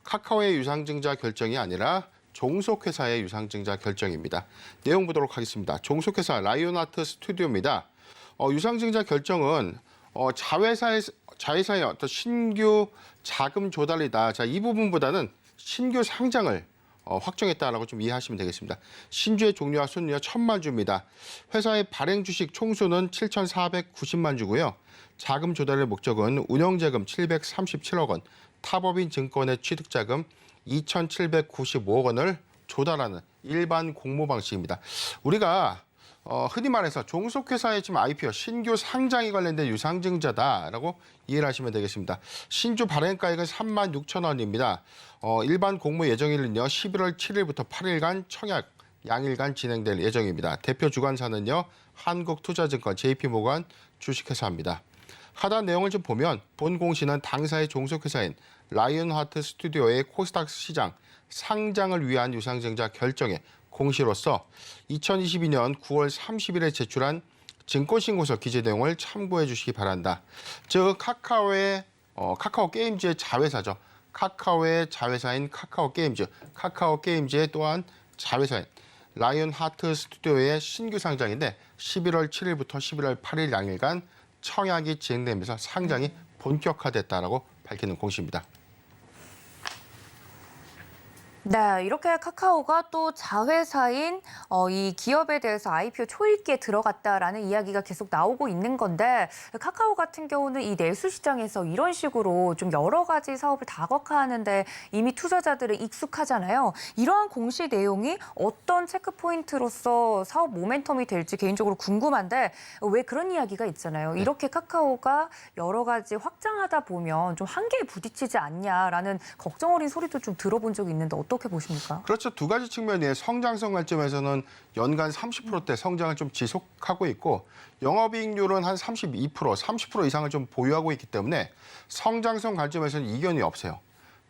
카카오의 유상증자 결정이 아니라 종속회사의 유상증자 결정입니다. 내용 보도록 하겠습니다. 종속회사 라이온아트 스튜디오입니다. 유상증자 결정은 자회사의 어떤 신규 자금 조달이다. 자, 이 부분보다는 신규 상장을 확정했다라고 좀 이해하시면 되겠습니다. 신주의 종류와 순위와 1,000만 주입니다. 회사의 발행 주식 총수는 7,490만 주고요. 자금 조달의 목적은 운영자금 737억 원, 타법인 증권의 취득자금 2,795억 원을 조달하는 일반 공모 방식입니다. 우리가 흔히 말해서 종속회사의 지금 IPO, 신규 상장에 관련된 유상증자다라고 이해를 하시면 되겠습니다. 신주 발행가액은 36,000원입니다. 일반 공모 예정일은요, 11월 7일부터 8일간 청약 양일간 진행될 예정입니다. 대표 주관사는요, 한국투자증권, JP모건 주식회사입니다. 하단 내용을 좀 보면 본 공시는 당사의 종속회사인 라이온하트 스튜디오의 코스닥 시장 상장을 위한 유상증자 결정에 공시로서 2022년 9월 30일에 제출한 증권신고서 기재 내용을 참고해 주시기 바란다. 즉 카카오 게임즈의 자회사죠. 카카오의 자회사인 카카오 게임즈의 또한 자회사인 라이온하트 스튜디오의 신규 상장인데 11월 7일부터 11월 8일 양일간 청약이 진행되면서 상장이 본격화됐다라고 밝히는 공시입니다. 네, 이렇게 카카오가 또 자회사인 이 기업에 대해서 IPO 초읽기에 들어갔다라는 이야기가 계속 나오고 있는 건데 카카오 같은 경우는 이 내수 시장에서 이런 식으로 좀 여러 가지 사업을 다각화하는데 이미 투자자들은 익숙하잖아요. 이러한 공시 내용이 어떤 체크 포인트로서 사업 모멘텀이 될지 개인적으로 궁금한데 왜 그런 이야기가 있잖아요. 이렇게 카카오가 여러 가지 확장하다 보면 좀 한계에 부딪히지 않냐라는 걱정 어린 소리도 좀 들어본 적이 있는데 어떻게 보십니까? 그렇죠. 두 가지 측면이에요. 성장성 관점에서는 연간 30%대 성장을 좀 지속하고 있고 영업이익률은 한 32%, 30% 이상을 좀 보유하고 있기 때문에 성장성 관점에서는 이견이 없어요.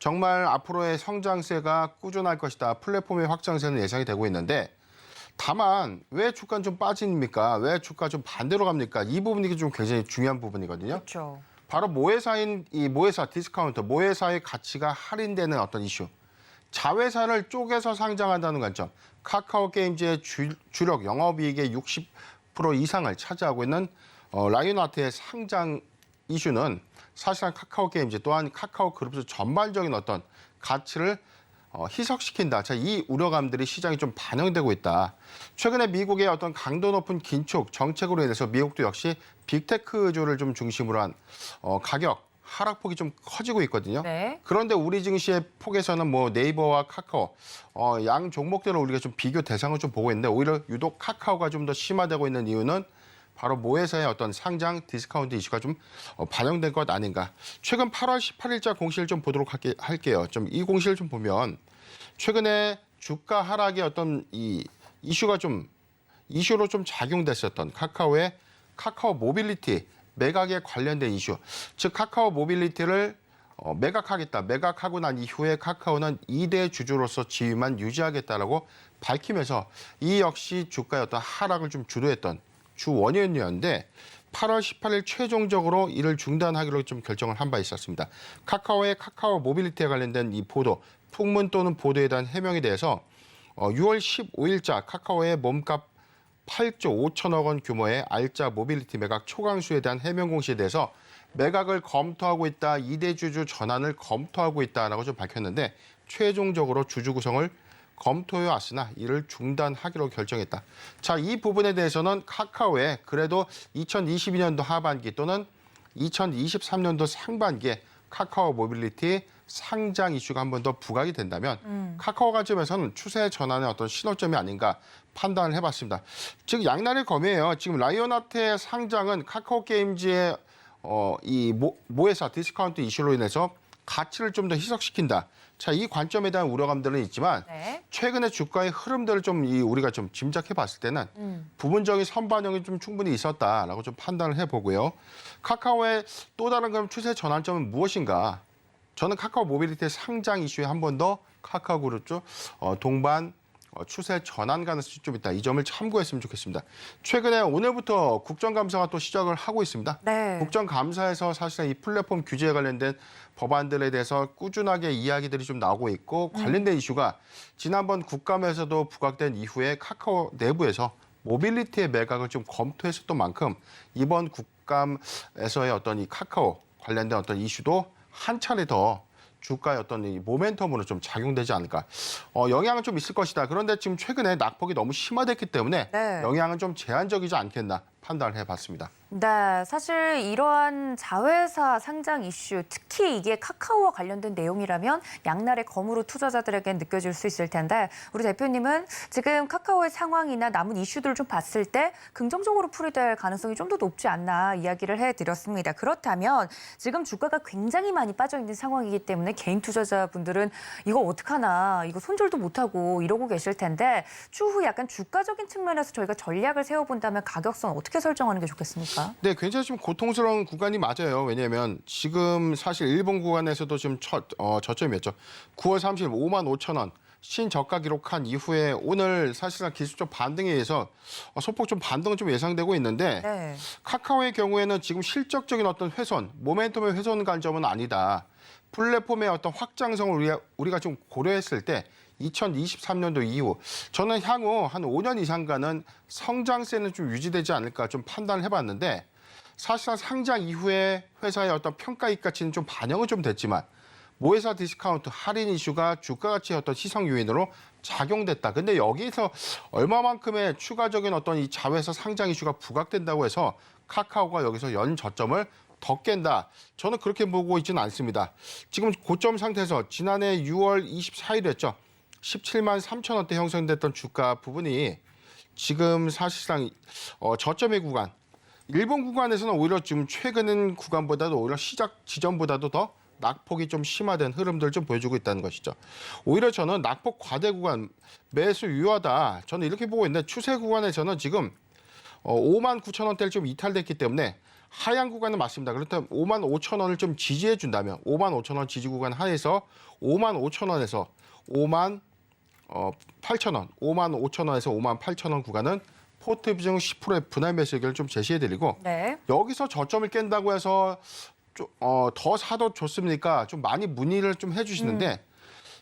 정말 앞으로의 성장세가 꾸준할 것이다. 플랫폼의 확장세는 예상이 되고 있는데 다만 왜 주가는 좀 빠집니까? 왜 주가 좀 반대로 갑니까? 이 부분이 좀 굉장히 중요한 부분이거든요. 그렇죠. 바로 모회사인 이 모회사 디스카운터, 모회사의 가치가 할인되는 어떤 이슈. 자회사를 쪼개서 상장한다는 관점. 카카오 게임즈의 주력 영업이익의 60% 이상을 차지하고 있는 라이온하트의 상장 이슈는 사실상 카카오 게임즈 또한 카카오 그룹의 전반적인 어떤 가치를 희석시킨다. 자, 이 우려감들이 시장에 좀 반영되고 있다. 최근에 미국의 어떤 강도 높은 긴축 정책으로 인해서 미국도 역시 빅테크주를 좀 중심으로 한 가격 하락폭이 좀 커지고 있거든요. 네. 그런데 우리 증시의 폭에서는 뭐 네이버와 카카오 양 종목들을 우리가 좀 비교 대상을 좀 보고 있는데 오히려 유독 카카오가 좀 더 심화되고 있는 이유는 바로 모회사의 어떤 상장 디스카운트 이슈가 좀 반영된 것 아닌가. 최근 8월 18일자 공시를 좀 보도록 할게요. 좀 이 공시를 좀 보면 최근에 주가 하락의 어떤 이 이슈로 좀 작용됐었던 카카오의 카카오 모빌리티 매각에 관련된 이슈. 즉 카카오 모빌리티를 매각하겠다. 매각하고 난 이후에 카카오는 2대 주주로서 지위만 유지하겠다라고 밝히면서 이 역시 주가의 어떤 하락을 좀 주도했던 주 원인이었는데 8월 18일 최종적으로 이를 중단하기로 좀 결정을 한 바 있었습니다. 카카오의 카카오 모빌리티에 관련된 이 보도, 풍문 또는 보도에 대한 해명에 대해서 6월 15일자 카카오의 몸값 8조 5천억 원 규모의 알짜 모빌리티 매각 초강수에 대한 해명 공시에 대해서 매각을 검토하고 있다, 2대 주주 전환을 검토하고 있다라고 좀 밝혔는데 최종적으로 주주 구성을 검토해 왔으나 이를 중단하기로 결정했다. 자, 이 부분에 대해서는 카카오에 그래도 2022년도 하반기 또는 2023년도 상반기에 카카오 모빌리티 상장 이슈가 한 번 더 부각이 된다면 카카오 관점에서는 추세 전환의 어떤 신호점이 아닌가 판단을 해봤습니다. 즉 양날의 검이에요. 지금 라이온하트의 상장은 카카오 게임즈의 이 모회사 디스카운트 이슈로 인해서 가치를 좀 더 희석시킨다. 자, 이 관점에 대한 우려감들은 있지만 네. 최근의 주가의 흐름들을 좀 우리가 좀 짐작해봤을 때는 부분적인 선반영이 좀 충분히 있었다라고 좀 판단을 해보고요. 카카오의 또 다른 그럼 추세 전환점은 무엇인가? 저는 카카오 모빌리티 상장 이슈에 한 번 더 카카오 그룹 쪽 동반 추세 전환 가능성이 좀 있다. 이 점을 참고했으면 좋겠습니다. 최근에 오늘부터 국정감사가 또 시작을 하고 있습니다. 네. 국정감사에서 사실상 이 플랫폼 규제에 관련된 법안들에 대해서 꾸준하게 이야기들이 좀 나오고 있고 관련된 이슈가 지난번 국감에서도 부각된 이후에 카카오 내부에서 모빌리티의 매각을 좀 검토했었던 만큼 이번 국감에서의 어떤 이 카카오 관련된 어떤 이슈도 한 차례 더 주가의 어떤 이 모멘텀으로 좀 작용되지 않을까. 영향은 좀 있을 것이다. 그런데 지금 최근에 낙폭이 너무 심화됐기 때문에 네. 영향은 좀 제한적이지 않겠나 판단을 해봤습니다. 네, 사실 이러한 자회사 상장 이슈, 특히 이게 카카오와 관련된 내용이라면 양날의 검으로 투자자들에게 느껴질 수 있을 텐데 우리 대표님은 지금 카카오의 상황이나 남은 이슈들을 좀 봤을 때 긍정적으로 풀이될 가능성이 좀 더 높지 않나 이야기를 해드렸습니다. 그렇다면 지금 주가가 굉장히 많이 빠져 있는 상황이기 때문에 개인 투자자분들은 이거 어떡하나, 이거 손절도 못하고 이러고 계실 텐데 추후 약간 주가적인 측면에서 저희가 전략을 세워본다면 가격선 어떻게 설정하는 게 좋겠습니까? 네, 굉장히 좀 고통스러운 구간이 맞아요. 왜냐하면 지금 사실 일본 구간에서도 지금 저점이었죠. 9월 30일 5만 5천 원 신저가 기록한 이후에 오늘 사실상 기술적 반등에 의해서 소폭 좀 반등은 좀 예상되고 있는데 네. 카카오의 경우에는 지금 실적적인 어떤 훼손, 모멘텀의 훼손 관점은 아니다. 플랫폼의 어떤 확장성을 우리가 좀 고려했을 때 2023년도 이후 저는 향후 한 5년 이상간은 성장세는 좀 유지되지 않을까 좀 판단을 해봤는데 사실상 상장 이후에 회사의 어떤 평가이익 가치는 좀 반영은 좀 됐지만 모회사 디스카운트 할인 이슈가 주가 가치의 어떤 시성 요인으로 작용됐다. 근데 여기서 얼마만큼의 추가적인 어떤 이 자회사 상장 이슈가 부각된다고 해서 카카오가 여기서 연 저점을 더 깬다. 저는 그렇게 보고 있지는 않습니다. 지금 고점 상태에서 지난해 6월 24일이었죠. 17만 3천 원대 형성됐던 주가 부분이 지금 사실상 저점의 구간, 일본 구간에서는 오히려 지금 최근 구간보다도 오히려 시작 지점보다도 더 낙폭이 좀 심화된 흐름들을 좀 보여주고 있다는 것이죠. 오히려 저는 낙폭 과대 구간 매수 유효하다. 저는 이렇게 보고 있는데 추세 구간에서는 지금 5만 9천 원대를 좀 이탈됐기 때문에 하향 구간은 맞습니다. 그렇다면 5만 5천 원을 좀 지지해 준다면 5만 5천 원 지지 구간 하에서 5만 5천 원에서 5만 8천 원, 5만 5천 원에서 5만 8천 원 구간은 포트 비중 10%의 분할 매수 의견을 좀 제시해드리고 네. 여기서 저점을 깬다고 해서 더 사도 좋습니까? 좀 많이 문의를 좀 해주시는데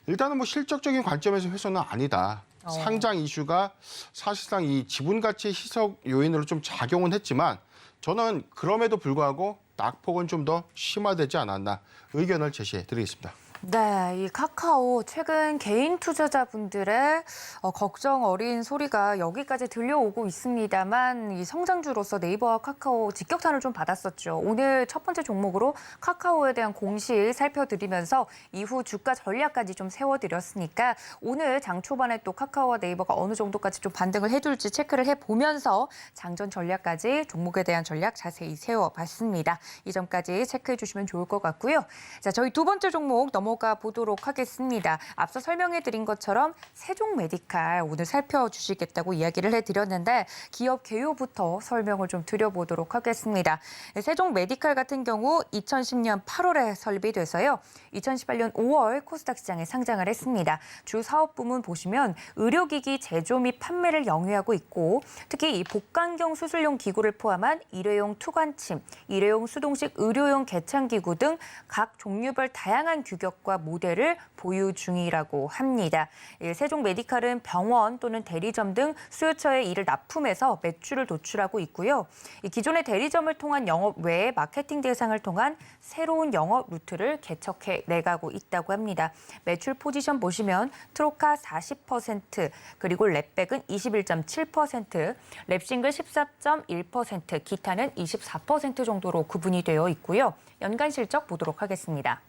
일단은 뭐 실적적인 관점에서 훼손은 아니다. 상장 이슈가 사실상 이 지분 가치 희석 요인으로 좀 작용은 했지만 저는 그럼에도 불구하고 낙폭은 좀 더 심화되지 않았나 의견을 제시해 드리겠습니다. 네, 이 카카오 최근 개인 투자자분들의 걱정 어린 소리가 여기까지 들려오고 있습니다만 이 성장주로서 네이버와 카카오 직격탄을 좀 받았었죠. 오늘 첫 번째 종목으로 카카오에 대한 공시 살펴드리면서 이후 주가 전략까지 좀 세워드렸으니까 오늘 장 초반에 또 카카오와 네이버가 어느 정도까지 좀 반등을 해줄지 체크를 해보면서 장전 전략까지 종목에 대한 전략 자세히 세워봤습니다. 이 점까지 체크해 주시면 좋을 것 같고요. 자, 저희 두 번째 종목 넘어가 보도록 하겠습니다. 앞서 설명해드린 것처럼 세종 메디칼 오늘 살펴주시겠다고 이야기를 해드렸는데 기업 개요부터 설명을 좀 드려보도록 하겠습니다. 세종 메디칼 같은 경우 2010년 8월에 설비돼서요. 2018년 5월 코스닥 시장에 상장을 했습니다. 주 사업 부문 보시면 의료기기 제조 및 판매를 영위하고 있고 특히 이 복강경 수술용 기구를 포함한 일회용 투관침, 일회용 수동식 의료용 개창기구 등 각 종류별 다양한 규격과 모델을 보유 중이라고 합니다. 세종 메디칼은 병원 또는 대리점 등 수요처에 이를 납품해서 매출을 도출하고 있고요. 기존의 대리점을 통한 영업 외에 마케팅 대상을 통한 새로운 영업 루트를 개척해 내가고 있다고 합니다. 매출 포지션 보시면 트로카 40%, 그리고 랩백은 21.7%, 랩싱글 14.1%, 기타는 24% 정도로 구분이 되어 있고요. 연간 실적 보도록 하겠습니다.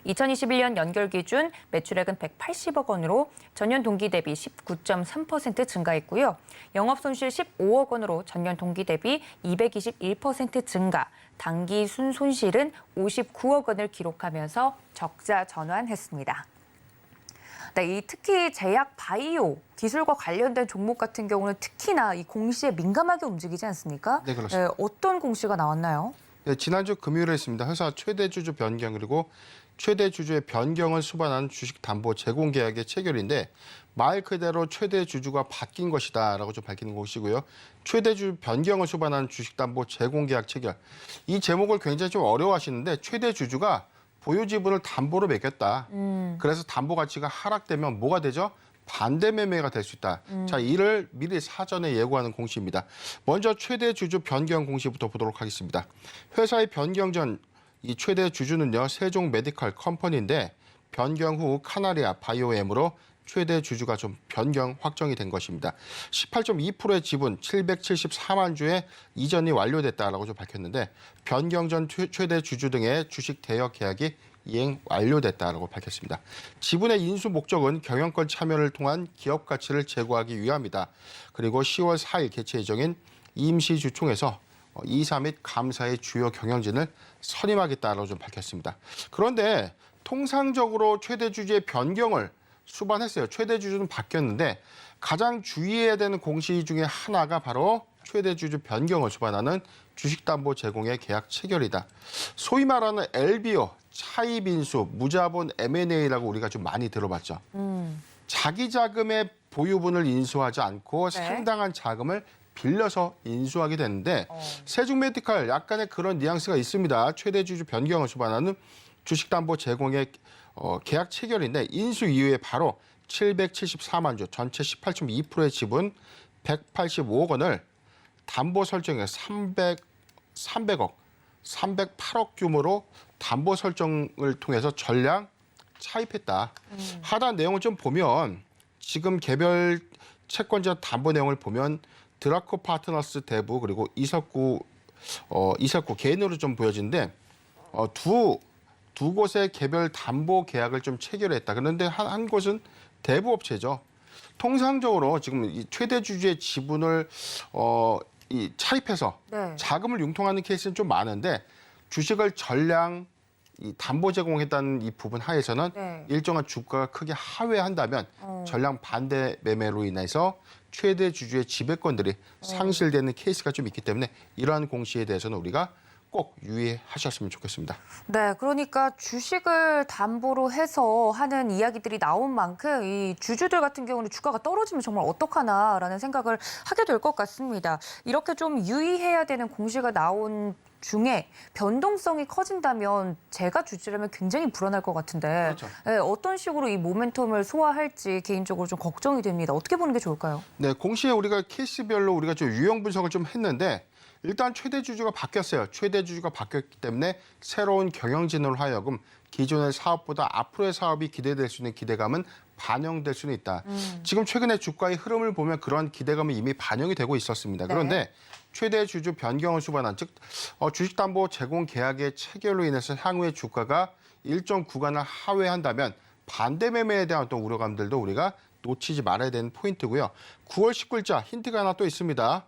2021년 연결 기준 매출액은 180억 원으로 전년 동기 대비 19.3% 증가했고요. 영업손실 15억 원으로 전년 동기 대비 221% 증가, 당기 순손실은 59억 원을 기록하면서 적자 전환했습니다. 네, 이 특히 제약 바이오 기술과 관련된 종목 같은 경우는 특히나 이 공시에 민감하게 움직이지 않습니까? 네, 그렇습니다. 네, 어떤 공시가 나왔나요? 네, 지난주 금요일에 했습니다. 회사 최대 주주 변경 그리고 최대 주주의 변경을 수반한 주식 담보 제공 계약의 체결인데 말 그대로 최대 주주가 바뀐 것이다라고 좀 밝히는 것이고요. 최대 주주 변경을 수반한 주식 담보 제공 계약 체결. 이 제목을 굉장히 좀 어려워하시는데 최대 주주가 보유 지분을 담보로 매겼다. 그래서 담보 가치가 하락되면 뭐가 되죠? 반대 매매가 될 수 있다. 자, 이를 미리 사전에 예고하는 공시입니다. 먼저 최대 주주 변경 공시부터 보도록 하겠습니다. 회사의 변경 전 이 최대 주주는요, 세종 메디컬 컴퍼니인데 변경 후 카나리아 바이오엠으로 최대 주주가 좀 변경 확정이 된 것입니다. 18.2%의 지분 774만 주의 이전이 완료됐다라고 좀 밝혔는데 변경 전 최대 주주 등의 주식 대여 계약이 이행 완료됐다라고 밝혔습니다. 지분의 인수 목적은 경영권 참여를 통한 기업 가치를 제고하기 위함이다. 그리고 10월 4일 개최 예정인 임시주총에서 이사 및 감사의 주요 경영진을 선임하겠다라고 좀 밝혔습니다. 그런데 통상적으로 최대 주주의 변경을 수반했어요. 최대 주주는 바뀌었는데 가장 주의해야 되는 공시 중에 하나가 바로 최대 주주 변경을 수반하는 주식담보 제공의 계약 체결이다. 소위 말하는 LBO, 차입 인수, 무자본 M&A라고 우리가 좀 많이 들어봤죠. 자기 자금의 보유분을 인수하지 않고 상당한 자금을 빌려서 인수하게 되는데 세종메디칼 약간의 그런 뉘앙스가 있습니다. 최대 주주 변경을 수반하는 주식담보 제공의 계약 체결인데 인수 이후에 바로 774만 주, 전체 18.2%의 지분 185억 원을 담보 설정에 300억, 308억 규모로 담보 설정을 통해서 전량 차입했다. 하단 내용을 좀 보면 지금 개별 채권자 담보 내용을 보면 드라코 파트너스 대부 그리고 이석구 개인으로 좀 보여지는데 두 곳의 개별 담보 계약을 좀 체결했다. 그런데 한 곳은 대부 업체죠. 통상적으로 지금 이 최대 주주의 지분을 차입해서 자금을 융통하는 케이스는 좀 많은데 주식을 전량 이 담보 제공했다는 이 부분 하에서는 일정한 주가가 크게 하회한다면 전량 반대 매매로 인해서 최대 주주의 지배권들이 상실되는 케이스가 좀 있기 때문에 이러한 공시에 대해서는 우리가 꼭 유의하셨으면 좋겠습니다. 네, 그러니까 주식을 담보로 해서 하는 이야기들이 나온 만큼 이 주주들 같은 경우는 주가가 떨어지면 정말 어떡하나라는 생각을 하게 될 것 같습니다. 이렇게 좀 유의해야 되는 공시가 나온 중에 변동성이 커진다면 제가 주주라면 굉장히 불안할 것 같은데 그렇죠. 네, 어떤 식으로 이 모멘텀을 소화할지 개인적으로 좀 걱정이 됩니다. 어떻게 보는 게 좋을까요? 네, 공시에 우리가 케이스별로 우리가 좀 유형 분석을 좀 했는데 일단 최대 주주가 바뀌었어요. 최대 주주가 바뀌었기 때문에 새로운 경영진으로 하여금 기존의 사업보다 앞으로의 사업이 기대될 수 있는 기대감은 반영될 수는 있다. 지금 최근에 주가의 흐름을 보면 그런 기대감은 이미 반영이 되고 있었습니다. 그런데 최대 주주 변경을 수반한 즉 주식담보 제공 계약의 체결로 인해서 향후의 주가가 일정 구간을 하회한다면 반대 매매에 대한 어떤 우려감들도 우리가 놓치지 말아야 되는 포인트고요. 9월 19일자 힌트가 하나 또 있습니다.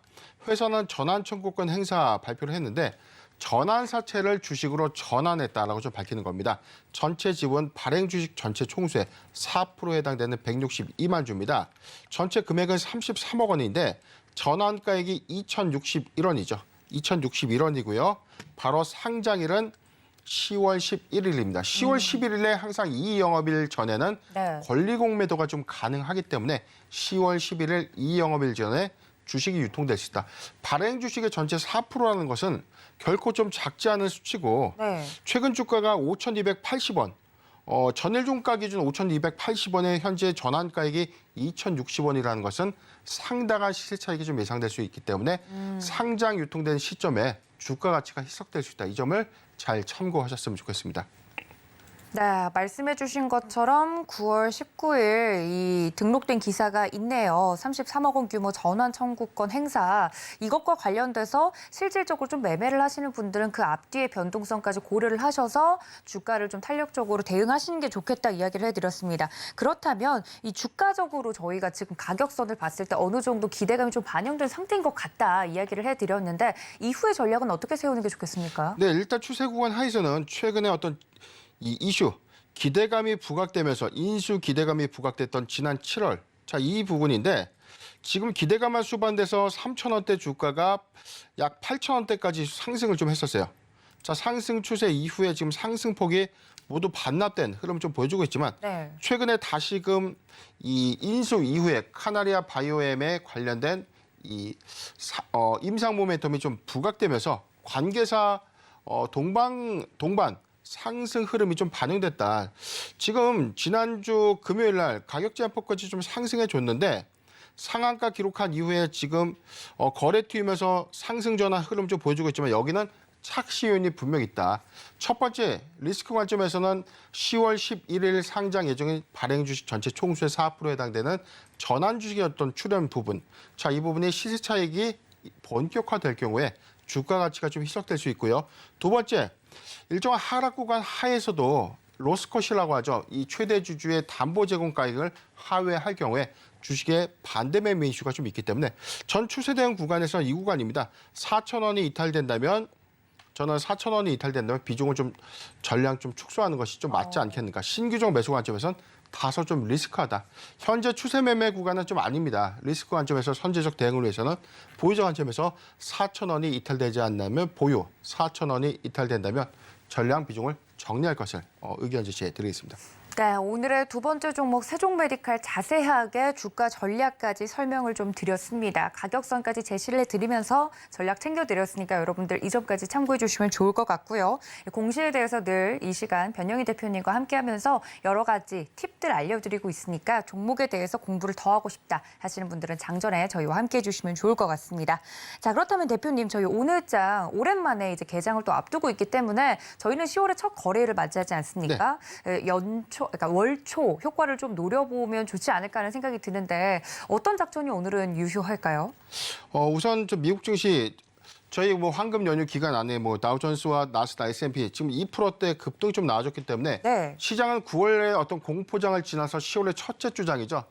회사는 전환 청구권 행사 발표를 했는데 전환 사채를 주식으로 전환했다라고 좀 밝히는 겁니다. 전체 지분 발행 주식 전체 총수의 4%에 해당되는 162만 주입니다. 전체 금액은 33억 원인데 전환가액이 2,061원이죠. 2,061원이고요. 바로 상장일은 10월 11일입니다. 10월 11일에 항상 이 영업일 전에는 권리공 매도가 좀 가능하기 때문에 10월 11일 이 영업일 전에 주식이 유통될 수 있다. 발행 주식의 전체 4%라는 것은 결코 좀 작지 않은 수치고 최근 주가가 5,280원, 전일 종가 기준 5,280원에 현재 전환가액이 2,060원이라는 것은 상당한 시세 차익이 좀 예상될 수 있기 때문에 상장 유통된 시점에 주가 가치가 희석될 수 있다. 이 점을 잘 참고하셨으면 좋겠습니다. 네, 말씀해 주신 것처럼 9월 19일 이 등록된 기사가 있네요. 33억 원 규모 전환 청구권 행사. 이것과 관련돼서 실질적으로 좀 매매를 하시는 분들은 그 앞뒤의 변동성까지 고려를 하셔서 주가를 좀 탄력적으로 대응하시는 게 좋겠다 이야기를 해드렸습니다. 그렇다면 이 주가적으로 저희가 지금 가격선을 봤을 때 어느 정도 기대감이 좀 반영된 상태인 것 같다 이야기를 해드렸는데 이후의 전략은 어떻게 세우는 게 좋겠습니까? 네, 일단 추세 구간 하에서는 최근에 어떤 이 이슈, 기대감이 부각되면서 인수 기대감이 부각됐던 지난 7월. 자, 이 부분인데 지금 기대감만 수반돼서 3,000원대 주가가 약 8,000원대까지 상승을 좀 했었어요. 자, 상승 추세 이후에 지금 상승폭이 모두 반납된 흐름 좀 보여주고 있지만 최근에 다시금 이 인수 이후에 카나리아 바이오엠에 관련된 이 임상 모멘텀이 좀 부각되면서 관계사 동반 상승 흐름이 좀 반영됐다. 지금 지난주 금요일 날 가격 제한폭까지 좀 상승해 줬는데 상한가 기록한 이후에 지금 거래 튀면서 상승 전환 흐름 좀 보여주고 있지만 여기는 착시 요인이 분명히 있다. 첫 번째 리스크 관점에서는 10월 11일 상장 예정인 발행 주식 전체 총수의 4%에 해당되는 전환 주식의 어떤 출현 부분. 자, 이 부분이 시세 차익이 본격화될 경우에 주가 가치가 좀 희석될 수 있고요. 두 번째, 일정한 하락 구간 하에서도 로스컷이라고 하죠. 이 최대 주주의 담보 제공 가액을 하회할 경우에 주식의 반대 매매 이슈가 좀 있기 때문에 전 추세 대응 구간에서 이 구간입니다. 4,000원이 이탈된다면 저는 4,000원이 이탈된다면 비중을 좀 전량 좀 축소하는 것이 좀 맞지 않겠는가. 신규적 매수 관점에서는 다소 좀 리스크하다. 현재 추세 매매 구간은 좀 아닙니다. 리스크 관점에서 선제적 대응을 위해서는 보유자 관점에서 4,000원이 이탈되지 않는다면 보유, 4,000원이 이탈된다면 전량 비중을 정리할 것을 의견 제시해 드리겠습니다. 네, 오늘의 두 번째 종목 세종메디칼 자세하게 주가 전략까지 설명을 좀 드렸습니다. 가격선까지 제시를 해드리면서 전략 챙겨드렸으니까 여러분들 이 점까지 참고해 주시면 좋을 것 같고요. 공시에 대해서 늘 이 시간 변영희 대표님과 함께하면서 여러 가지 팁들 알려드리고 있으니까 종목에 대해서 공부를 더 하고 싶다 하시는 분들은 장전에 저희와 함께해 주시면 좋을 것 같습니다. 자, 그렇다면 대표님 저희 오늘장 오랜만에 이제 개장을 또 앞두고 있기 때문에 저희는 10월에 첫 거래를 맞이하지 않습니까? 연초 그러니까 월초 효과를 좀 노려보면 좋지 않을까 하는 생각이 드는데 어떤 작전이 오늘은 유효할까요? 우선 저 미국 증시 저희 뭐 황금 연휴 기간 안에 뭐 다우존스와 나스닥, S&P 지금 2%대 급등이 좀 나와줬기 때문에 네. 시장은 9월에 어떤 공포장을 지나서 10월의 첫째 주장이죠.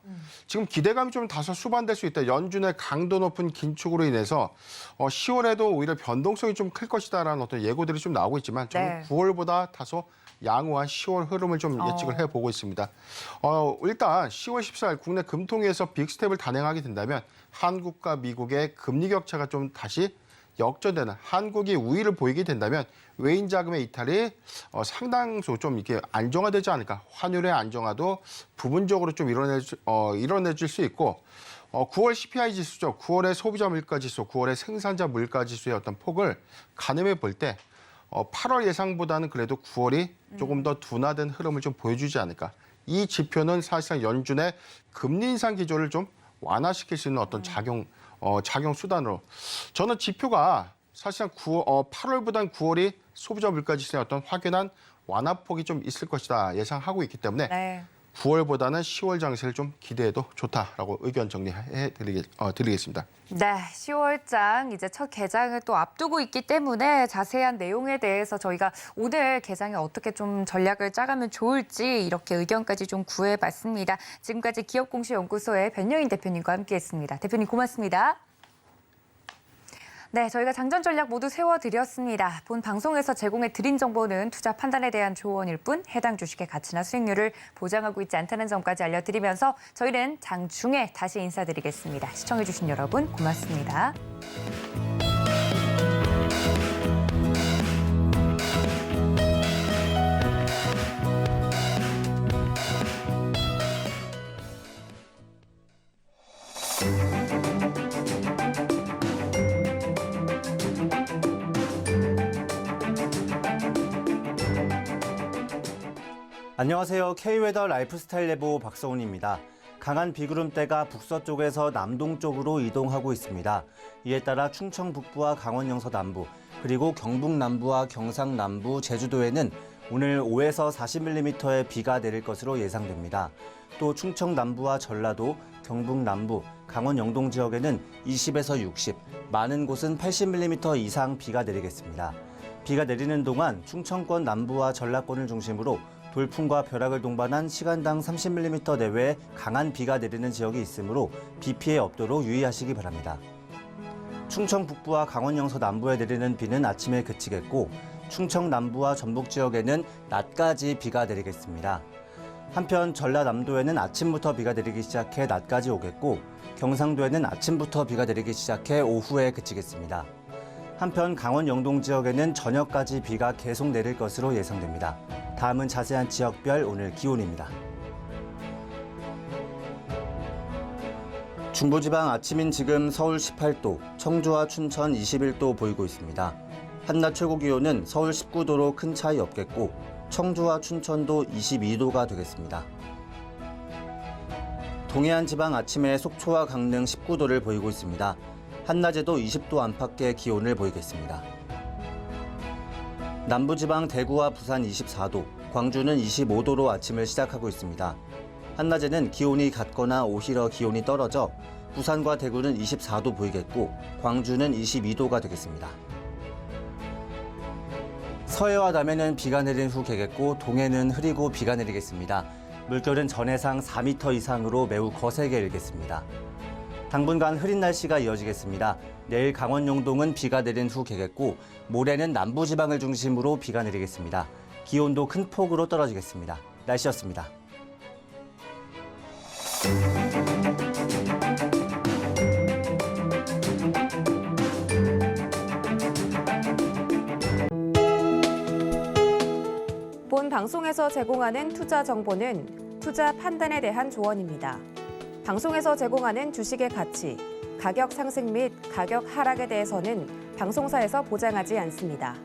지금 기대감이 좀 다소 수반될 수 있다. 연준의 강도 높은 긴축으로 인해서 10월에도 오히려 변동성이 좀 클 것이다라는 어떤 예고들이 좀 나오고 있지만 저는 네. 9월보다 다소 양호한 10월 흐름을 좀 예측을 해보고 있습니다. 일단 10월 14일 국내 금통위에서 빅스텝을 단행하게 된다면 한국과 미국의 금리 격차가 좀 다시 역전되는 한국이 우위를 보이게 된다면 외인 자금의 이탈이 상당수 좀 이렇게 안정화되지 않을까. 환율의 안정화도 부분적으로 좀 이뤄내질 수 있고 9월 CPI 지수죠. 9월의 소비자 물가 지수, 9월의 생산자 물가 지수의 어떤 폭을 가늠해 볼 때 8월 예상보다는 그래도 9월이 조금 더 둔화된 흐름을 좀 보여주지 않을까. 이 지표는 사실상 연준의 금리 인상 기조를 좀 완화시킬 수 있는 어떤 작용 수단으로 저는 지표가 사실상 8월보다는 9월이 소비자 물가 지수의 어떤 확연한 완화폭이 좀 있을 것이다 예상하고 있기 때문에 네. 9월보다는 10월 장세를 좀 기대해도 좋다라고 의견 정리해 드리겠습니다. 네, 10월장 이제 첫 개장을 또 앞두고 있기 때문에 자세한 내용에 대해서 저희가 오늘 개장에 어떻게 좀 전략을 짜가면 좋을지 이렇게 의견까지 좀 구해봤습니다. 지금까지 기업공시연구소의 변영인 대표님과 함께했습니다. 대표님 고맙습니다. 네, 저희가 장전 전략 모두 세워드렸습니다. 본 방송에서 제공해드린 정보는 투자 판단에 대한 조언일 뿐 해당 주식의 가치나 수익률을 보장하고 있지 않다는 점까지 알려드리면서 저희는 장중에 다시 인사드리겠습니다. 시청해주신 여러분 고맙습니다. 안녕하세요. K웨더 라이프스타일 예보 박서훈입니다. 강한 비구름대가 북서쪽에서 남동쪽으로 이동하고 있습니다. 이에 따라 충청 북부와 강원 영서 남부, 그리고 경북 남부와 경상 남부, 제주도에는 오늘 5에서 40mm의 비가 내릴 것으로 예상됩니다. 또 충청 남부와 전라도, 경북 남부, 강원 영동 지역에는 20에서 60, 많은 곳은 80mm 이상 비가 내리겠습니다. 비가 내리는 동안 충청권 남부와 전라권을 중심으로 돌풍과 벼락을 동반한 시간당 30mm 내외의 강한 비가 내리는 지역이 있으므로 비 피해 없도록 유의하시기 바랍니다. 충청 북부와 강원 영서 남부에 내리는 비는 아침에 그치겠고 충청 남부와 전북 지역에는 낮까지 비가 내리겠습니다. 한편 전라남도에는 아침부터 비가 내리기 시작해 낮까지 오겠고 경상도에는 아침부터 비가 내리기 시작해 오후에 그치겠습니다. 한편 강원 영동 지역에는 저녁까지 비가 계속 내릴 것으로 예상됩니다. 다음은 자세한 지역별 오늘 기온입니다. 중부지방 아침인 지금 서울 18도, 청주와 춘천 21도 보이고 있습니다. 한낮 최고 기온은 서울 19도로 큰 차이 없겠고 청주와 춘천도 22도가 되겠습니다. 동해안 지방 아침에 속초와 강릉 19도를 보이고 있습니다. 한낮에도 20도 안팎의 기온을 보이겠습니다. 남부지방 대구와 부산 24도, 광주는 25도로 아침을 시작하고 있습니다. 한낮에는 기온이 같거나 오히려 기온이 떨어져 부산과 대구는 24도 보이겠고 광주는 22도가 되겠습니다. 서해와 남해는 비가 내린 후 개겠고 동해는 흐리고 비가 내리겠습니다. 물결은 전해상 4m 이상으로 매우 거세게 일겠습니다. 당분간 흐린 날씨가 이어지겠습니다. 내일 강원 영동은 비가 내린 후 개겠고 모레는 남부지방을 중심으로 비가 내리겠습니다. 기온도 큰 폭으로 떨어지겠습니다. 날씨였습니다. 본 방송에서 제공하는 투자 정보는 투자 판단에 대한 조언입니다. 방송에서 제공하는 주식의 가치, 가격 상승 및 가격 하락에 대해서는 방송사에서 보장하지 않습니다.